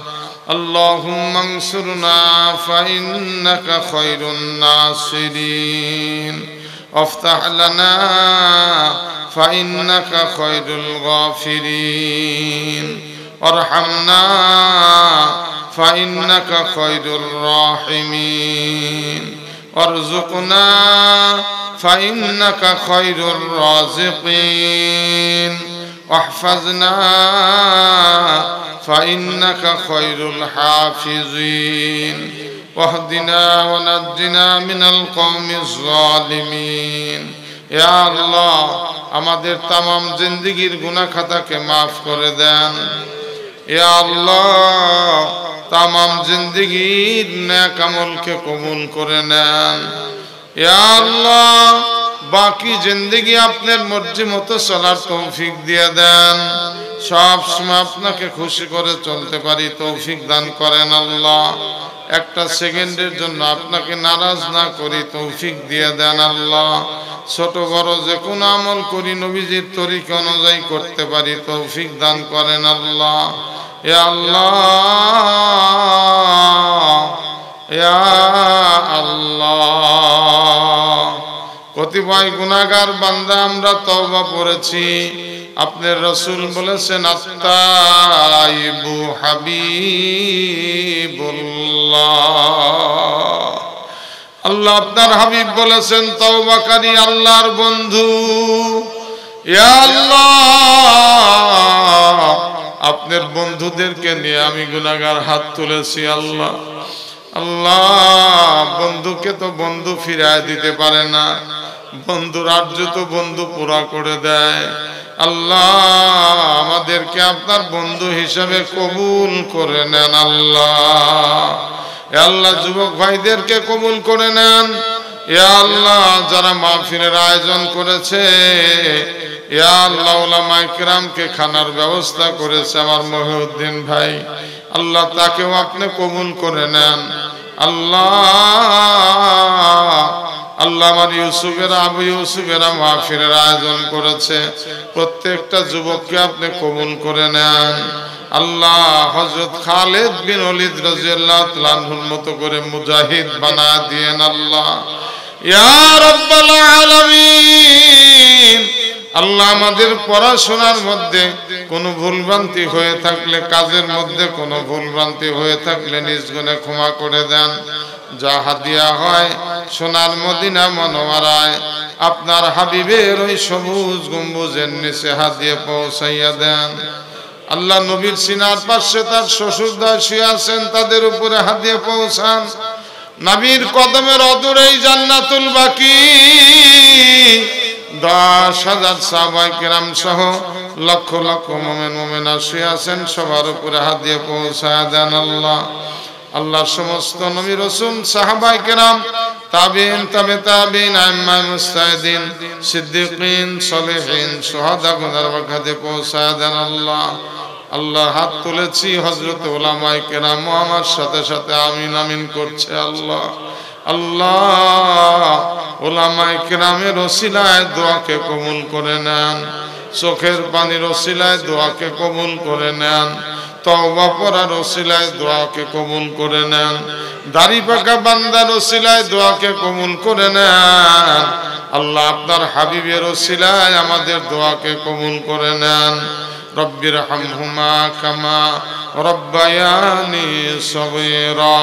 اللهم انصرنا فإنك خير الناصرين. وافتح لنا فإنك خير الغافرين وارحمنا فإنك خير الراحمين وارزقنا فإنك خير الرازقين واحفظنا فإنك خير الحافظين واهدنا ونجنا من القوم الظالمين يا الله আমাদের तमाम জিন্দেগীর গুনাহ খাতাকে maaf করে দেন ইয়া আল্লাহ तमाम জিন্দেগীর নেক আমলকে কবুল করে নেন ইয়া আল্লাহ বাকি জিন্দেগি আপনার মর্জি মতো চলার তৌফিক দিয়ে দেন সব সময় আপনাকে খুশি করে চলতে পারি তৌফিক দান করেন আল্লাহ একটা সেকেন্ডের জন্য আপনাকে নারাজ না করি তৌফিক দিয়ে দেন আল্লাহ ছোট বড় যে কোন আমল করি নবীজির তরিকা অনুযায়ী করতে পারি তৌফিক দান করেন আল্লাহ ইয়া আল্লাহ ইয়া আল্লাহ কতিপয় গুনাহগার বান্দা আমরা তওবা করেছি আপনার রাসূল বলেছেন আত-তাইবু হাবিবুল্লাহ আল্লাহ আপনার হাবিব বলেছেন তওবাকারী আল্লাহর বন্ধু ইয়া আল্লাহ আপনার বন্ধুদেরকে নিয়ে আমি গুনাহগার হাত তুলেছি আল্লাহ আল্লাহ বন্ধুকে তো বন্ধু ফিরায় দিতে পারে না বন্ধুর আর্য তো বন্ধু পুরা করে দেয় আল্লাহ আমাদেরকে আপনার বন্ধু হিসেবে কবুল করে নেন আল্লাহ ইয়া আল্লাহ যুবক ভাইদেরকে কবুল করে নেন ইয়া আল্লাহ যারা মাহফিলের আয়োজন করেছে ইয়া আল্লাহ উলামায়ে কিরামকে খানার ব্যবস্থা করেছে আমার মহিউদ্দিন ভাই আল্লাহ তাকেও আপনি কবুল করে নেন আল্লাহ আল্লাহ আমার ইউসুফেরা আবু ইউসুফেরা মাহফিলের আয়োজন করেছে প্রত্যেকটা যুবককে আপনি কবুল করে নেন আল্লাহ হযরত খালিদ বিন ওলীদ রাদিয়াল্লাহু তাআলা আনহুর মতো করে মুজাহিদ বানায় দিয়েন আল্লাহ ইয়া রাব্বাল আলামিন আল্লাহ আমাদের পড়াশোনার মধ্যে কোনো ভুলভ্রান্তি হয়ে থাকলে কাজের মধ্যে কোনো ভুলভ্রান্তি হয়ে থাকলে নিজ গুণে ক্ষমা করে দেন যা হাদিয়া হয় সোনার মদিনা মনোয়ারায় আপনার হাবিবের ওই সবুজ গম্বুজের নিচে হাদিয়া পৌঁছাইয়া দেন আল্লাহ নবীর সিনার পাশে তার শ্বশুরদয় শুয়ে আছেন তাদের উপরে হাদিয়া পৌঁছান নবীর কদমের অদূরেই জান্নাতুল বাকি 10,000 সাহাবায়ে কেরাম সহ লক্ষ লক্ষ মুমিন মুমিনা শুয়ে আছেন সবার উপরে হাদিয়া পৌঁছায় দেন আল্লাহ আল্লাহ সমস্ত নবী রাসূল সাহাবায়ে কেরাম তাবিঈন তাবে তাবিঈন আইম্মায়ে মুজতাহিদিন সিদ্দিকিন সলিহিন শুহাদা গুনার ওয়াখাতে পৌঁছায় দেন আল্লাহ আল্লাহ হাত তুলেছি হযরত উলামায়ে কেরাম আমার সাথে সাথে আমিন আমিন করছে আল্লাহ আল্লাহ উলামায়ে কেরামের ওসিলায় দোয়াকে কবুল করে নেন চোখের পানির ওসিলায় দোয়াকে কবুল করে নেন তওবা পড়ার ওসিলায় দোয়াকে কবুল করে নেন দাড়ি পাকা বান্দার ওসিলায় দোয়াকে কবুল করে নেন আল্লাহ আপনার হাবিবের ওসিলায় আমাদের দোয়াকে কবুল করে নেন রব্বির হামহুমা কামা রব্বায়ানি সগীরা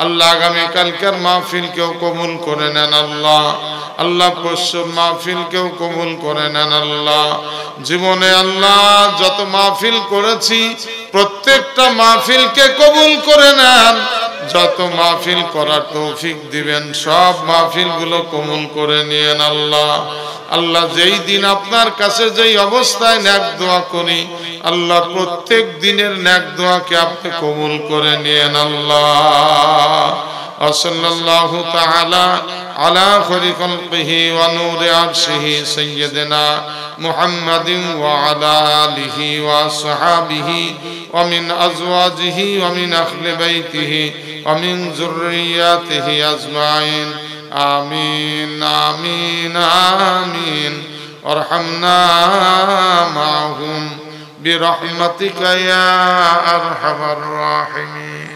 আল্লাহ আগামী কালকের মাহফিলকেও কবুল করে নেন আল্লাহ আল্লাহ পরশুর মাহফিলকেও কবুল করে নেন আল্লাহ জীবনে আল্লাহ যত মাহফিল করেছি প্রত্যেকটা মাহফিলকে কবুল করে নেন যত মাহফিল করার তৌফিক দিবেন সব মাহফিলগুলো কবুল করে নিয়েন আল্লাহ আল্লাহ যেই দিন আপনার কাছে যেই অবস্থায় নেক দোয়া করি আল্লাহ প্রত্যেক দিনের নেক দোয়াকে আপনি কবুল করে নিয়েন আল্লাহ সাল্লাল্লাহু তাআলা আলা খায়রি খালকিহি ওয়া নূরি আরশিহি সাইয়্যিদিনা মুহাম্মাদিন ওয়া আলা আলিহি ওয়া আসহাবিহি ওয়া মিন আজওয়াজিহি ওয়া মিন আহলি বাইতিহি ওয়া মিন যুররিয়াতিহি আজমাইন আমিন আমিন আমিন ওয়ারহামনা মা'হুম বিরহমাতিকা ইয়া আরহামার রাহিমিন।